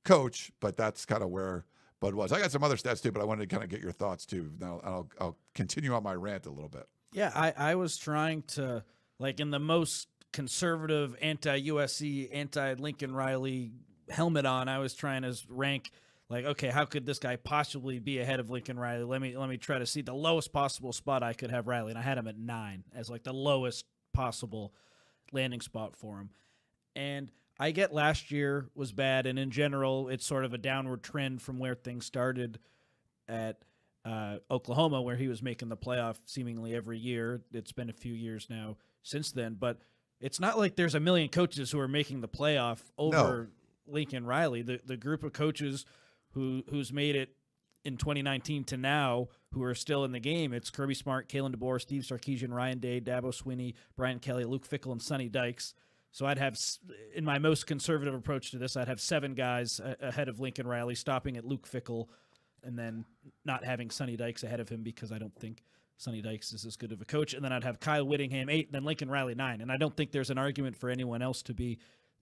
A: coach, but that's kind of where Bud was. I got some other stats too, but I wanted to kind of get your thoughts too. Now I'll continue on my rant a little bit.
C: Yeah, I was trying to, like, in the most conservative anti-USC, anti-Lincoln Riley helmet on, I was trying to rank, like, okay, how could this guy possibly be ahead of Lincoln Riley? Let me try to see the lowest possible spot I could have Riley, and I had him at 9 as like the lowest possible landing spot for him. And I get last year was bad, and in general, it's sort of a downward trend from where things started at Oklahoma, where he was making the playoff seemingly every year. It's been a few years now since then, but it's not like there's a million coaches who are making the playoff over Lincoln Riley. The group of coaches who's made it in 2019 to now who are still in the game, it's Kirby Smart, Kalen DeBoer, Steve Sarkisian, Ryan Day, Dabo Swinney, Brian Kelly, Luke Fickell, and Sonny Dykes. So I'd have, in my most conservative approach to this, I'd have 7 guys ahead of Lincoln Riley, stopping at Luke Fickell, and then not having Sonny Dykes ahead of him because I don't think Sonny Dykes is as good of a coach. And then I'd have Kyle Whittingham 8, and then Lincoln Riley 9. And I don't think there's an argument for anyone else to be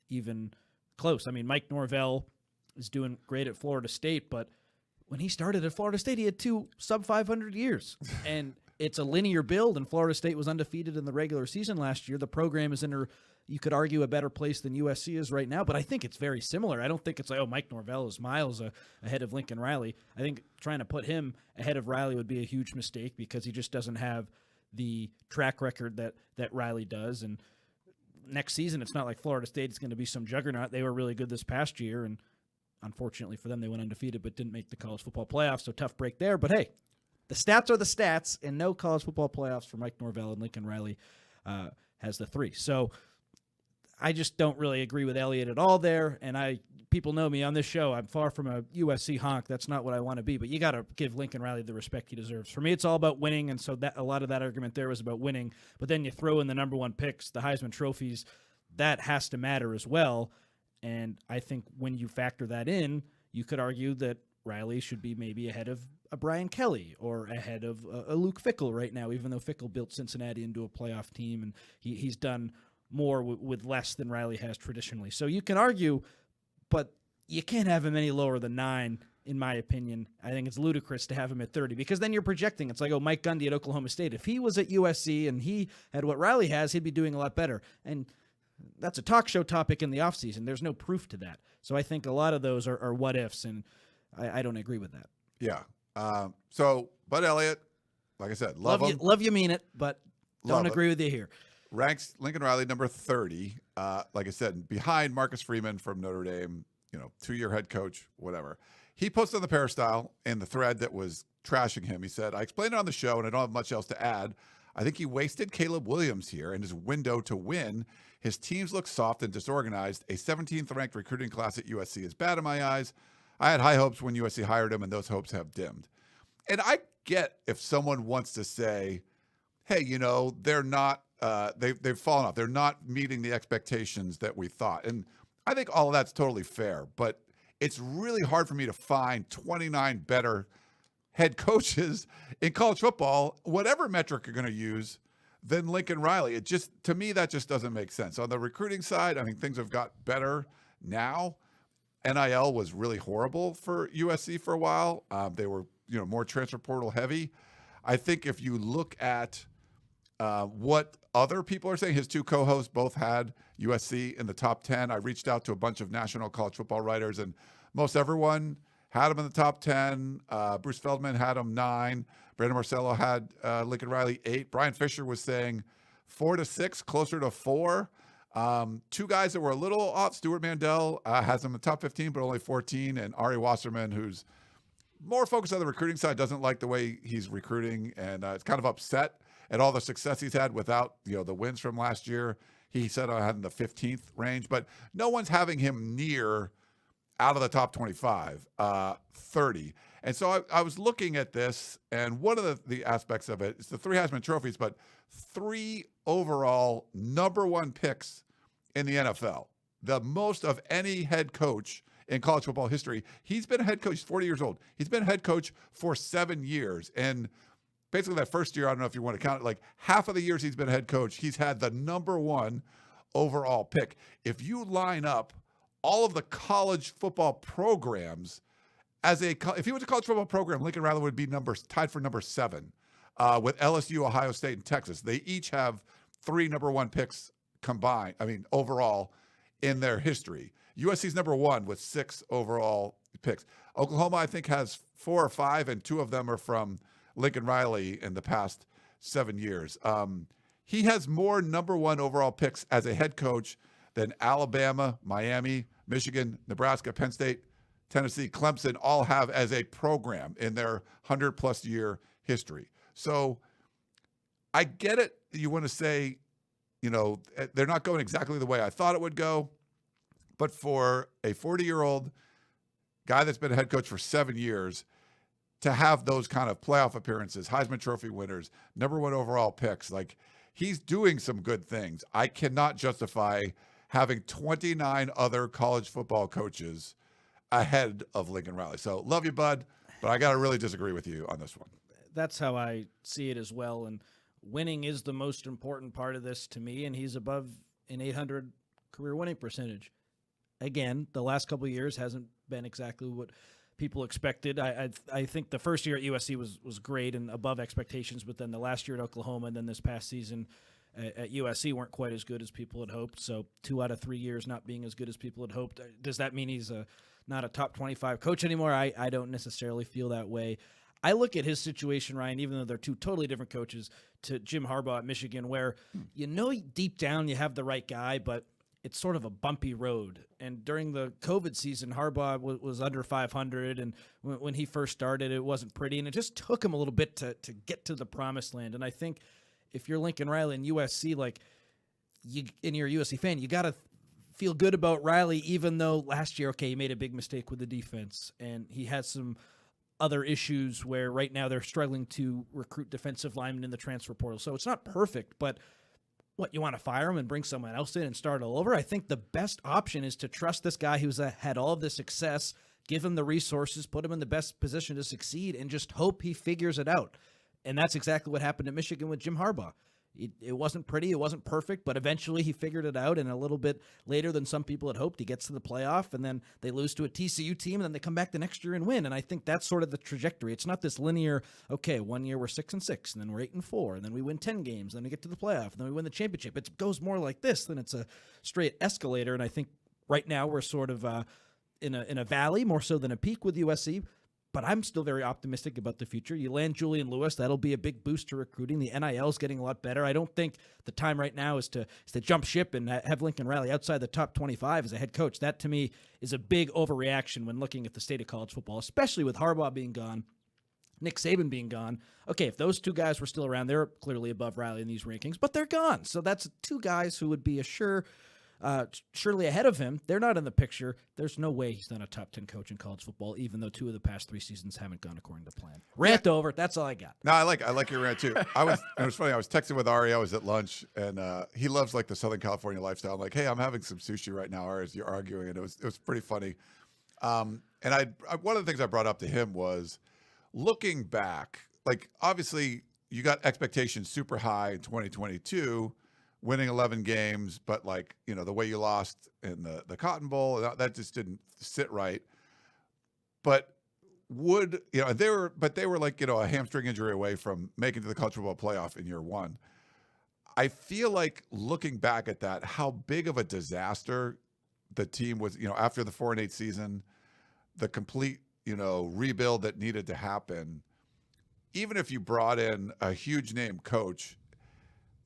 C: even close. I mean, Mike Norvell is doing great at Florida State, but when he started at Florida State, he had 2 sub-500 years. And it's a linear build, and Florida State was undefeated in the regular season last year. The program is in you could argue, a better place than USC is right now, but I think it's very similar. I don't think it's like, oh, Mike Norvell is miles ahead of Lincoln Riley. I think trying to put him ahead of Riley would be a huge mistake because he just doesn't have the track record that Riley does. And next season, it's not like Florida State is going to be some juggernaut. They were really good this past year, and unfortunately for them, they went undefeated but didn't make the college football playoffs, so tough break there. But hey, the stats are the stats, and no college football playoffs for Mike Norvell, and Lincoln Riley has the 3. So I just don't really agree with Elliott at all there, and people know me on this show. I'm far from a USC honk. That's not what I want to be, but you got to give Lincoln Riley the respect he deserves. For me, it's all about winning, and so that a lot of that argument there was about winning, but then you throw in the number 1 picks, the Heisman trophies, that has to matter as well, and I think when you factor that in, you could argue that Riley should be maybe ahead of a Brian Kelly or ahead of a Luke Fickell right now, even though Fickell built Cincinnati into a playoff team, and he's done more with less than Riley has traditionally. So you can argue, but you can't have him any lower than 9, in my opinion. I think it's ludicrous to have him at 30 because then you're projecting. It's like, oh, Mike Gundy at Oklahoma State. If he was at USC and he had what Riley has, he'd be doing a lot better. And that's a talk show topic in the offseason. There's no proof to that. So I think a lot of those are what ifs, and I don't agree with that.
A: Yeah. So Bud Elliott, like I said, love him.
C: Love you, mean it, but don't agree with you here.
A: Ranks Lincoln Riley number 30, like I said, behind Marcus Freeman from Notre Dame, 2-year head coach, whatever. He posted on the Peristyle in the thread that was trashing him. He said, I explained it on the show, and I don't have much else to add. I think he wasted Caleb Williams here and his window to win. His teams look soft and disorganized. A 17th ranked recruiting class at USC is bad in my eyes. I had high hopes when USC hired him, and those hopes have dimmed. And I get if someone wants to say, hey, they're not, they've fallen off. They're not meeting the expectations that we thought. And I think all of that's totally fair, but it's really hard for me to find 29 better head coaches in college football, whatever metric you're going to use, than Lincoln Riley. To me, that just doesn't make sense. On the recruiting side, I mean, things have got better now. NIL was really horrible for USC for a while. They were, more transfer portal heavy. I think if you look at what other people are saying, his 2 co-hosts both had USC in the top 10. I reached out to a bunch of national college football writers, and most everyone had him in the top 10. Bruce Feldman had him 9. Brandon Marcello had Lincoln Riley 8. Brian Fisher was saying 4 to 6, closer to 4. Two guys that were a little off. Stuart Mandel has him in the top 15, but only 14. And Ari Wasserman, who's more focused on the recruiting side, doesn't like the way he's recruiting, and it's kind of upset at all the success he's had without the wins from last year. He said I had in the 15th range, but no one's having him near out of the top 25, 30. And so I was looking at this, and one of the aspects of it is the 3 Heisman trophies, but 3 overall number 1 picks in the NFL, the most of any head coach in college football history. He's been a head coach. He's 40 years old. He's been a head coach for 7 years. And basically that first year, I don't know if you want to count it, like half of the years he's been a head coach, he's had the number 1 overall pick. If you line up all of the college football programs if he was a college football program, Lincoln Riley would be tied for number 7 with LSU, Ohio State, and Texas. They each have 3 number 1 picks combined, overall in their history. USC's number 1 with 6 overall picks. Oklahoma, I think, has 4 or 5, and 2 of them are from Lincoln Riley in the past 7 years. He has more number 1 overall picks as a head coach than Alabama, Miami, Michigan, Nebraska, Penn State, Tennessee, Clemson all have as a program in their 100-plus year history. So I get it. You want to say, they're not going exactly the way I thought it would go. But for a 40-year-old guy that's been a head coach for 7 years to have those kind of playoff appearances, Heisman Trophy winners, number 1 overall picks, like he's doing some good things. I cannot justify having 29 other college football coaches ahead of Lincoln Riley. So love you, bud, but I got to really disagree with you on this one.
C: That's how I see it as well. And winning is the most important part of this to me. And he's above an 800 career winning percentage. Again, the last couple of years hasn't been exactly what people expected. I think the first year at USC was great and above expectations, but then the last year at Oklahoma and then this past season at USC weren't quite as good as people had hoped. So 2 out of 3 years not being as good as people had hoped. Does that mean he's not a top 25 coach anymore? I don't necessarily feel that way. I look at his situation, Ryan, even though they're 2 totally different coaches, to Jim Harbaugh at Michigan, where deep down you have the right guy, but it's sort of a bumpy road. And during the COVID season, Harbaugh was under 500, and when he first started, it wasn't pretty, and it just took him a little bit to get to the promised land. And I think if you're Lincoln Riley and USC, and you're a USC fan, you got to feel good about Riley, even though last year, he made a big mistake with the defense, and he has some other issues where right now they're struggling to recruit defensive linemen in the transfer portal. So it's not perfect, but you want to fire him and bring someone else in and start all over? I think the best option is to trust this guy who's had all of this success, give him the resources, put him in the best position to succeed, and just hope he figures it out. And that's exactly what happened at Michigan with Jim Harbaugh. It wasn't pretty, it wasn't perfect, but eventually he figured it out, and a little bit later than some people had hoped, he gets to the playoff, and then they lose to a TCU team, and then they come back the next year and win. And I think that's sort of the trajectory. It's not this linear, 1 year we're 6-6, and then we're 8-4, and then we win 10 games, then we get to the playoff, and then we win the championship. It goes more like this than it's a straight escalator, and I think right now we're sort of in a valley more so than a peak with USC. But I'm still very optimistic about the future. You land Julian Lewis, that'll be a big boost to recruiting. The NIL is getting a lot better. I don't think the time right now is to jump ship and have Lincoln Riley outside the top 25 as a head coach. That, to me, is a big overreaction when looking at the state of college football, especially with Harbaugh being gone, Nick Saban being gone. Okay, if those 2 guys were still around, they're clearly above Riley in these rankings, but they're gone. So that's 2 guys who would be surely ahead of him. They're not in the picture. There's no way he's not a top 10 coach in college football, even though 2 of the past 3 seasons haven't gone according to plan. Rant over. That's all I got.
A: No, I like your rant too. It was funny. I was texting with Ari. I was at lunch, and he loves the Southern California lifestyle. I'm like, hey, I'm having some sushi right now, Ari, as you're arguing, and it was pretty funny. And one of the things I brought up to him was looking back. Obviously, you got expectations super high in 2022. Winning 11 games, but the way you lost in the Cotton Bowl, that just didn't sit right. But they were a hamstring injury away from making to the college football playoff in year 1. I feel like looking back at that, how big of a disaster the team was, after the 4-8 season, the complete, rebuild that needed to happen. Even if you brought in a huge name coach,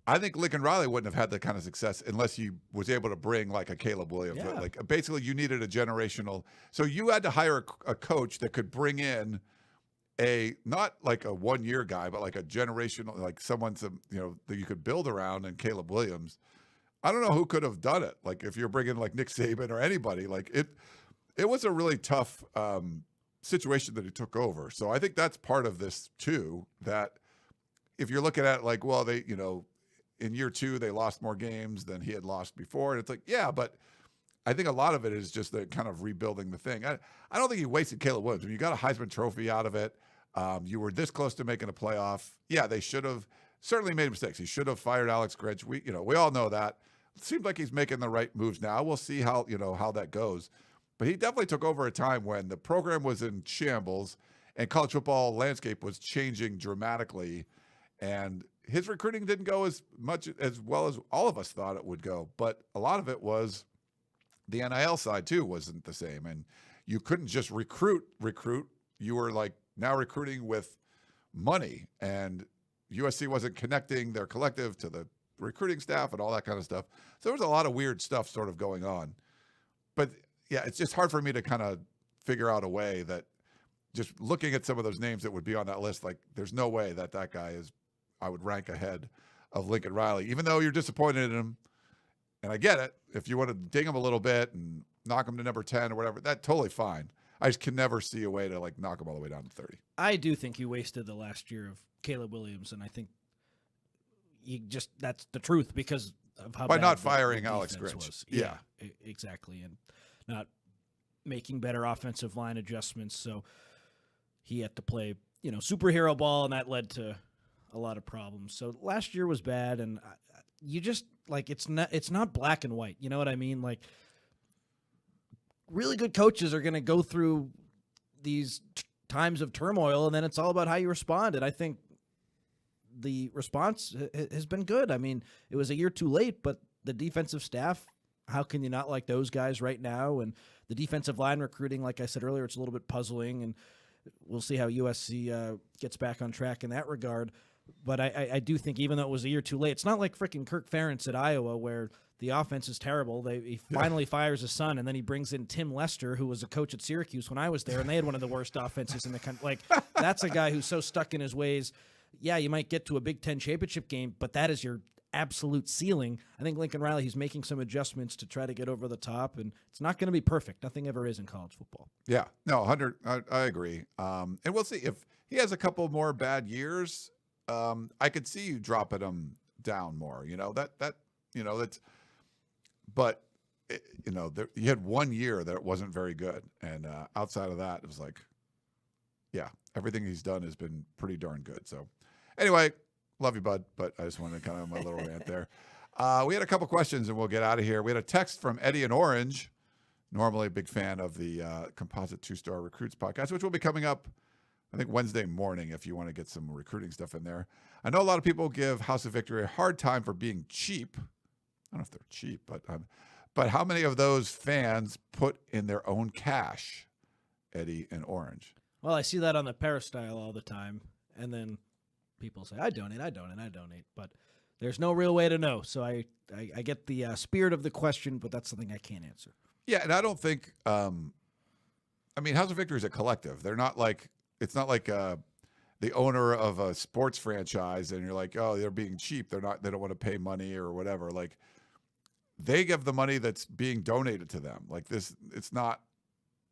A: I think Lincoln Riley wouldn't have had that kind of success unless he was able to bring like a Caleb Williams.
C: Yeah.
A: Like basically, you needed a generational. So you had to hire a coach that could bring in not like a 1-year guy, but like a generational, like someone that you could build around. And Caleb Williams, I don't know who could have done it. Like if you're bringing like Nick Saban or anybody, like it was a really tough situation that he took over. So I think that's part of this too. That if you're looking at like, well, they in year 2, they lost more games than he had lost before. And it's like, yeah, but I think a lot of it is just the kind of rebuilding the thing. I don't think he wasted Caleb Williams. I mean, you got a Heisman Trophy out of it. You were this close to making a playoff. Yeah, they should have certainly made mistakes. He should have fired Alex Grinch. We all know that. It seems like he's making the right moves now. We'll see how that goes. But he definitely took over a time when the program was in shambles and college football landscape was changing dramatically. And his recruiting didn't go as well as all of us thought it would go. But a lot of it was the NIL side too wasn't the same. And you couldn't just recruit. You were like now recruiting with money. And USC wasn't connecting their collective to the recruiting staff and all that kind of stuff. So there was a lot of weird stuff sort of going on. But yeah, it's just hard for me to kind of figure out a way that just looking at some of those names that would be on that list, like there's no way that guy I would rank ahead of Lincoln Riley, even though you're disappointed in him. And I get it. If you want to ding him a little bit and knock him to number 10 or whatever, that's totally fine. I just can never see a way to like knock him all the way down to 30.
C: I do think you wasted the last year of Caleb Williams, and I think that's the truth because of how
A: by
C: bad
A: not
C: the
A: firing Alex Grinch.
C: Was.
A: Yeah,
C: exactly, and not making better offensive line adjustments. So he had to play, superhero ball, and that led to a lot of problems. So last year was bad, and you just like it's not black and white. You know what I mean? Like really good coaches are going to go through these times of turmoil, and then it's all about how you respond. And I think the response has been good. I mean, it was a year too late, but the defensive staff, how can you not like those guys right now? And the defensive line recruiting, like I said earlier, it's a little bit puzzling, and we'll see how USC gets back on track in that regard. But I do think even though it was a year too late, it's not like freaking Kirk Ferentz at Iowa where the offense is terrible. He finally fires his son, and then he brings in Tim Lester, who was a coach at Syracuse when I was there, and they had one of the worst offenses in the country. Like, that's a guy who's so stuck in his ways. Yeah, you might get to a Big Ten championship game, but that is your absolute ceiling. I think Lincoln Riley, he's making some adjustments to try to get over the top, and it's not going to be perfect. Nothing ever is in college football.
A: Yeah, no, 100. I agree. And we'll see if he has a couple more bad years. I could see you dropping him down more. That's. But he had 1 year that it wasn't very good, and outside of that, it was like, yeah, everything he's done has been pretty darn good. So, anyway, love you, bud. But I just wanted to kind of my little rant there. We had a couple questions, and we'll get out of here. We had a text from Eddie in Orange, normally a big fan of the Composite 2-Star Recruits podcast, which will be coming up, I think, Wednesday morning if you want to get some recruiting stuff in there. I know a lot of people give House of Victory a hard time for being cheap. I don't know if they're cheap, but how many of those fans put in their own cash? Eddie in Orange.
C: Well, I see that on the Peristyle all the time, and then people say, I donate, but there's no real way to know. So I get the spirit of the question, but that's something I can't answer.
A: Yeah, and I don't think, House of Victory is a collective. They're not like, it's not like the owner of a sports franchise and you're like, oh, they're being cheap. They don't want to pay money or whatever. Like, they give the money that's being donated to them. Like this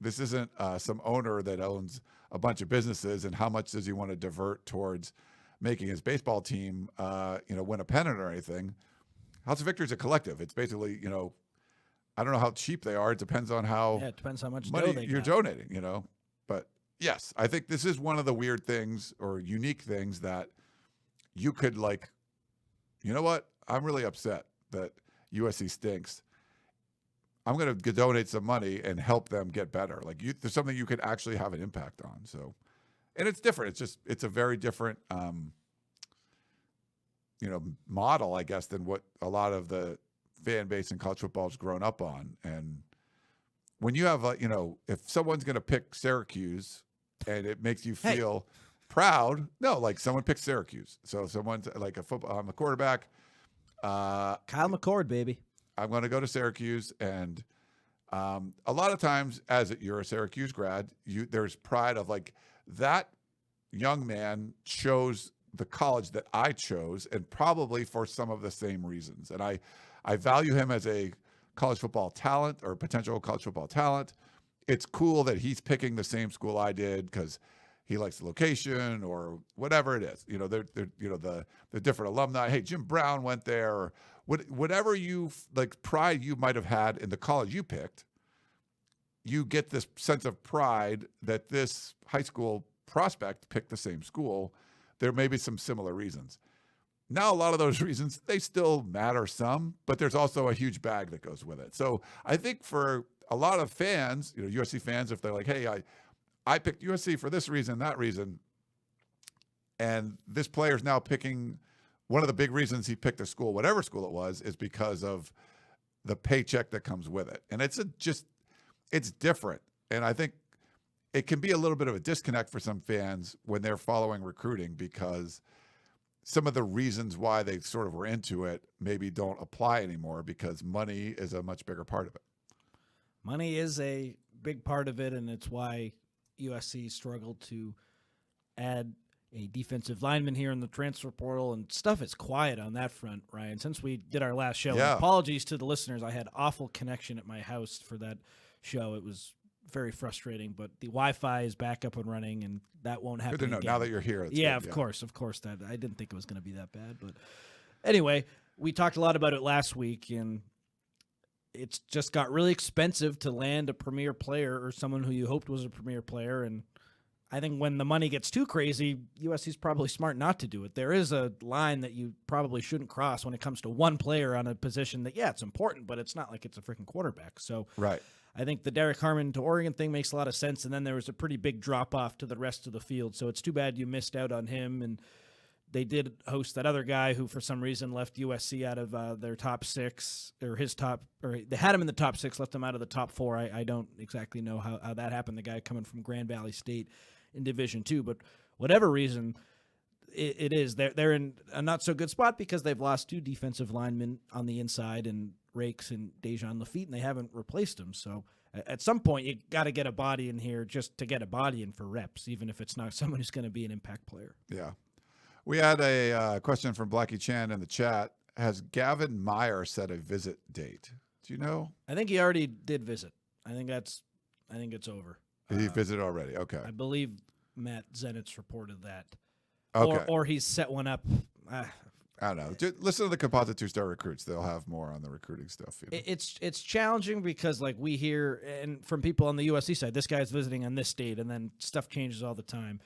A: isn't some owner that owns a bunch of businesses and how much does he want to divert towards making his baseball team, win a pennant or anything. House of Victory is a collective. It's basically, I don't know how cheap they are. It depends on how
C: it depends how much
A: money you're donating, But yes, I think this is one of the weird things or unique things that you could like, you know what? I'm really upset that USC stinks. I'm going to donate some money and help them get better. Like there's something you could actually have an impact on. So, and it's different. It's a very different, model, I guess, than what a lot of the fan base in college football has grown up on. And when you have, if someone's going to pick Syracuse and it makes you feel proud, no, like someone picked Syracuse. So someone's like I'm a quarterback.
C: Kyle McCord, baby.
A: I'm going to go to Syracuse, and a lot of times, you're a Syracuse grad, there's pride of like that young man chose the college that I chose, and probably for some of the same reasons. And I value him as a college football talent or potential college football talent. It's cool that he's picking the same school I did because he likes the location or whatever it is. They're the different alumni. Hey, Jim Brown went there, or whatever pride you might have had in the college you picked. You get this sense of pride that this high school prospect picked the same school. There may be some similar reasons. Now, a lot of those reasons, they still matter some, but there's also a huge bag that goes with it. So I think for a lot of fans, USC fans, if they're like, hey, I picked USC for this reason, that reason, and this player's now picking, one of the big reasons he picked a school, whatever school it was, is because of the paycheck that comes with it. And it's different. And I think it can be a little bit of a disconnect for some fans when they're following recruiting, because some of the reasons why they sort of were into it maybe don't apply anymore because money is a much bigger part of it.
C: Money is a big part of it, and it's why USC struggled to add a defensive lineman here in the transfer portal, and stuff is quiet on that front, Ryan. Since we did our last show,
A: yeah.
C: Apologies to the listeners. I had awful connection at my house for that show. It was very frustrating, but the Wi-Fi is back up and running, and that won't happen
A: Good to know.
C: again.
A: Now that you're here. It's
C: yeah,
A: good.
C: of course. That I didn't think it was going to be that bad, but anyway, we talked a lot about it last week, and it's just got really expensive to land a premier player or someone who you hoped was a premier player. And I think when the money gets too crazy, USC's probably smart not to do it. There is a line that you probably shouldn't cross when it comes to one player on a position that, yeah, it's important, but it's not like it's a freaking quarterback. So
A: right.
C: I think the Derek Harmon to Oregon thing makes a lot of sense, and then there was a pretty big drop-off to the rest of the field. So it's too bad you missed out on him, and they did host that other guy who for some reason left USC out of their top six, or they had him in the top six, left him out of the top four. I don't exactly know how that happened, the guy coming from Grand Valley State in Division II, but whatever reason it is, they're in a not-so-good spot because they've lost two defensive linemen on the inside, and Rakes and Dejan Lafitte, and they haven't replaced them. So at some point, you got to get a body in here just to get a body in for reps, even if it's not someone who's going to be an impact player.
A: Yeah. We had a question from Blackie Chan in the chat. Has Gavin Meyer set a visit date? Do you know?
C: I think he already did visit. I think it's over.
A: He visited already. Okay.
C: I believe Matt Zenitz reported that.
A: Okay.
C: Or he's set one up.
A: I don't know. Just listen to the Composite 2-Star Recruits. They'll have more on the recruiting stuff.
C: It's challenging because we hear and from people on the USC side, this guy's visiting on this date, and then stuff changes all the time.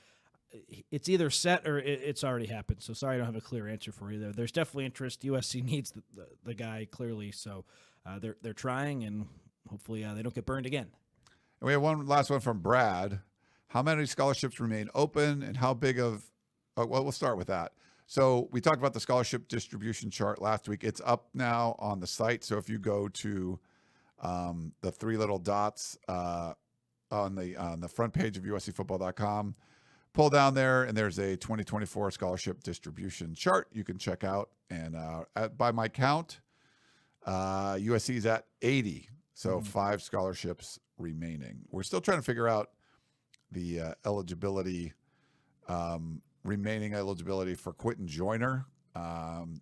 C: It's either set or it's already happened. So sorry, I don't have a clear answer for you there. There's definitely interest. USC needs the guy clearly, so they're trying, and hopefully they don't get burned again.
A: And we have one last one from Brad. How many scholarships remain open, and how big of? Well, we'll start with that. So we talked about the scholarship distribution chart last week. It's up now on the site. So if you go to the three little dots on the front page of USCfootball.com, pull down there, and there's a 2024 scholarship distribution chart you can check out. And by my count, USC is at 80. So 5 scholarships remaining. We're still trying to figure out the eligibility, remaining eligibility for Quentin Joyner.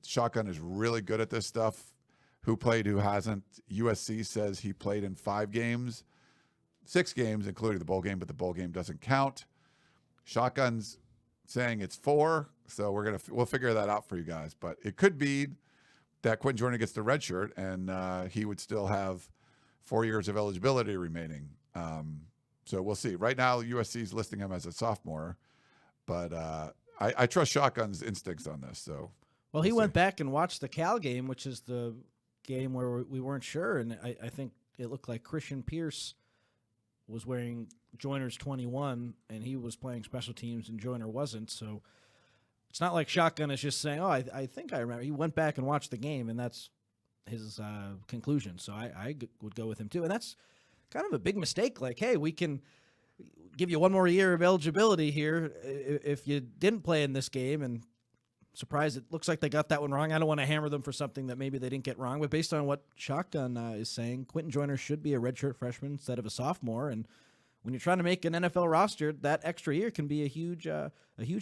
A: Shotgun is really good at this stuff. Who played, who hasn't. USC says he played in 5 games, 6 games, including the bowl game, but the bowl game doesn't count. Shotgun's saying it's 4, so we'll figure that out for you guys. But it could be that Quentin Joyner gets the red shirt, and he would still have 4 years of eligibility remaining. So we'll see. Right now, USC's listing him as a sophomore, but I trust Shotgun's instincts on this. So,
C: well, he went back and watched the Cal game, which is the game where we weren't sure, and I think it looked like Christian Pierce was wearing Joyner's 21, and he was playing special teams, and Joyner wasn't. So it's not like Shotgun is just saying, "Oh, I think I remember." He went back and watched the game, and that's his conclusion. So I would go with him too, and that's kind of a big mistake. Like, hey, we can give you one more year of eligibility here if you didn't play in this game, and surprised. It looks like they got that one wrong. I don't want to hammer them for something that maybe they didn't get wrong, but based on what Shotgun is saying, Quentin Joyner should be a redshirt freshman instead of a sophomore. And when you're trying to make an NFL roster, that extra year can be a huge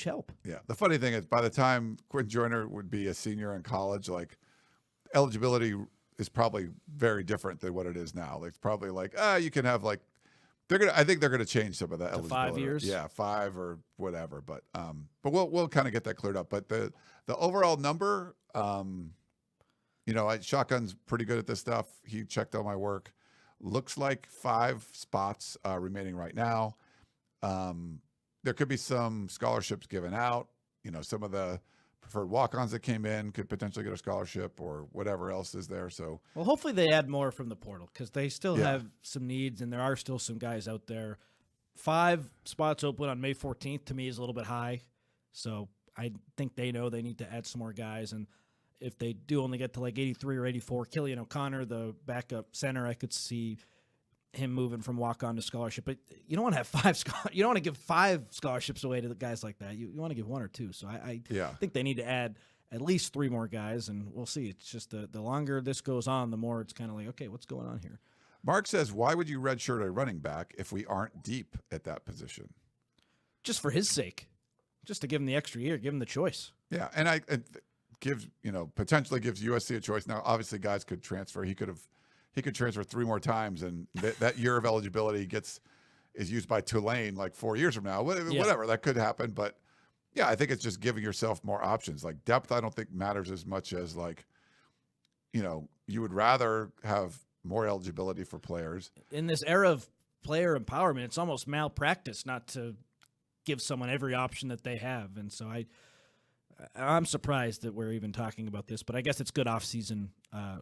C: help.
A: Yeah. The funny thing is, by the time Quentin Joyner would be a senior in college, like eligibility is probably very different than what it is now. Like, it's probably like, you can have like, I think they're gonna change some of that eligibility.
C: 5 years.
A: Yeah, 5 or whatever. But we'll kind of get that cleared up. But the overall number, Shotgun's pretty good at this stuff. He checked all my work. Looks like 5 spots remaining right now. There could be some scholarships given out. Some of the preferred walk-ons that came in could potentially get a scholarship or whatever else is there. So,
C: well, hopefully they add more from the portal because they still have some needs and there are still some guys out there. 5 spots open on May 14th to me is a little bit high. So I think they know they need to add some more guys. And if they do only get to like 83 or 84, Killian O'Connor, the backup center, I could see him moving from walk-on to scholarship. But you don't want to have you don't want to give 5 scholarships away to the guys like that. You want to give 1 or 2. So I think they need to add at least 3 more guys, and we'll see. It's just the longer this goes on, the more it's kind of like, okay, what's going on here?
A: Mark says, why would you redshirt a running back if we aren't deep at that position?
C: Just for his sake. Just to give him the extra year, give him the choice.
A: Yeah, and potentially gives USC a choice. Now, obviously, guys could transfer. He could transfer 3 more times, and that year of eligibility is used by Tulane like 4 years from now. Whatever, that could happen. But yeah, I think it's just giving yourself more options. Like depth, I don't think matters as much as you would rather have more eligibility for players.
C: In this era of player empowerment, it's almost malpractice not to give someone every option that they have. And so I'm surprised that we're even talking about this, but I guess it's good off-season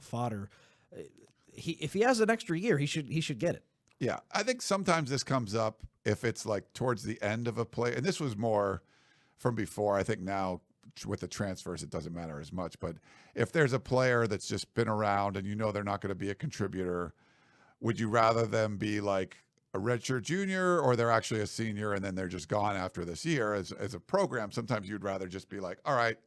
C: fodder. If he has an extra year, he should get it.
A: Yeah, I think sometimes this comes up if it's like towards the end of a play, and this was more from before. I think now with the transfers, it doesn't matter as much. But if there's a player that's just been around and they're not going to be a contributor, would you rather them be like a redshirt junior or they're actually a senior and then they're just gone after this year? As a program, sometimes you'd rather just be like, all right,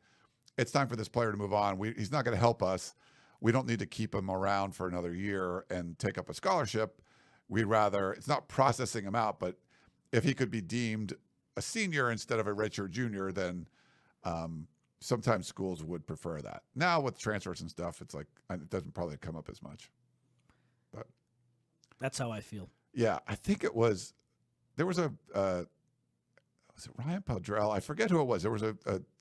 A: it's time for this player to move on. He's not going to help us. We don't need to keep him around for another year and take up a scholarship. We'd rather, it's not processing him out, but if he could be deemed a senior instead of a redshirt junior, then sometimes schools would prefer that. Now with transfers and stuff, it's like, it doesn't probably come up as much. But
C: that's how I feel.
A: Yeah, I think there was was it Ryan Padrell? I forget who it was. There was a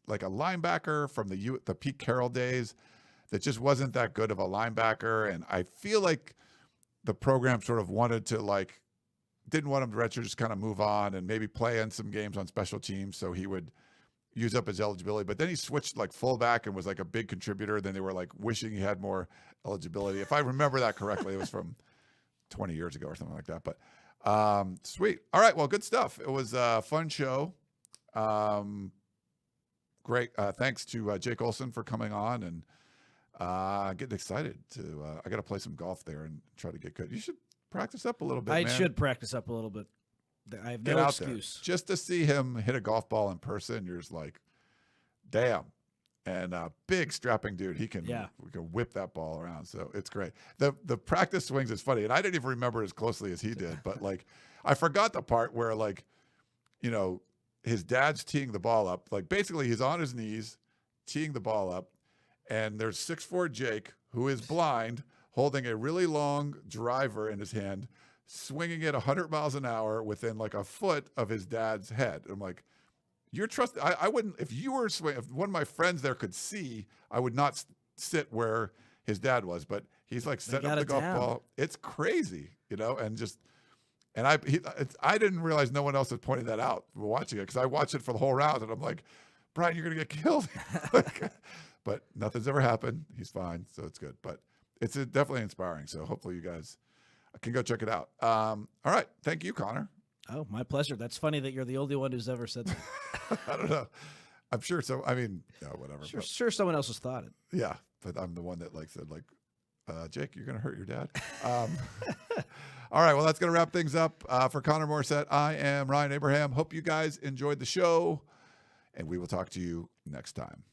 A: linebacker from the Pete Carroll days that just wasn't that good of a linebacker. And I feel like the program sort of wanted to didn't want him to redshirt, just kind of move on and maybe play in some games on special teams so he would use up his eligibility. But then he switched fullback and was a big contributor. Then they were wishing he had more eligibility. If I remember that correctly, it was from 20 years ago or something like that. But sweet. All right. Well, good stuff. It was a fun show. Great. Thanks to Jake Olson for coming on and getting excited to, I got to play some golf there and try to get good. You should practice up a little bit.
C: I should practice up a little bit. I have no excuse.
A: There. Just to see him hit a golf ball in person, you're just like, damn. And a big strapping dude, we can whip that ball around. So it's great. The practice swings is funny. And I didn't even remember as closely as he did, but I forgot the part where his dad's teeing the ball up. Basically he's on his knees teeing the ball up. And there's 6'4" Jake, who is blind, holding a really long driver in his hand, swinging it 100 miles an hour within a foot of his dad's head. I'm like, you're trusting. I wouldn't, if you were swinging, if one of my friends there could see, I would not sit where his dad was. But he's setting up the golf ball. It's crazy, and I didn't realize no one else had pointed that out watching it because I watched it for the whole round and I'm like, Bryon, you're going to get killed. But nothing's ever happened. He's fine, so it's good. But it's definitely inspiring. So hopefully you guys can go check it out. All right. Thank you, Connor.
C: Oh, my pleasure. That's funny that you're the only one who's ever said that.
A: I don't know. I'm sure so. I mean, whatever.
C: Sure someone else has thought it.
A: Yeah, but I'm the one that said Jake, you're going to hurt your dad. All right. Well, that's going to wrap things up for Connor Morrissette. I am Ryan Abraham. Hope you guys enjoyed the show, and we will talk to you next time.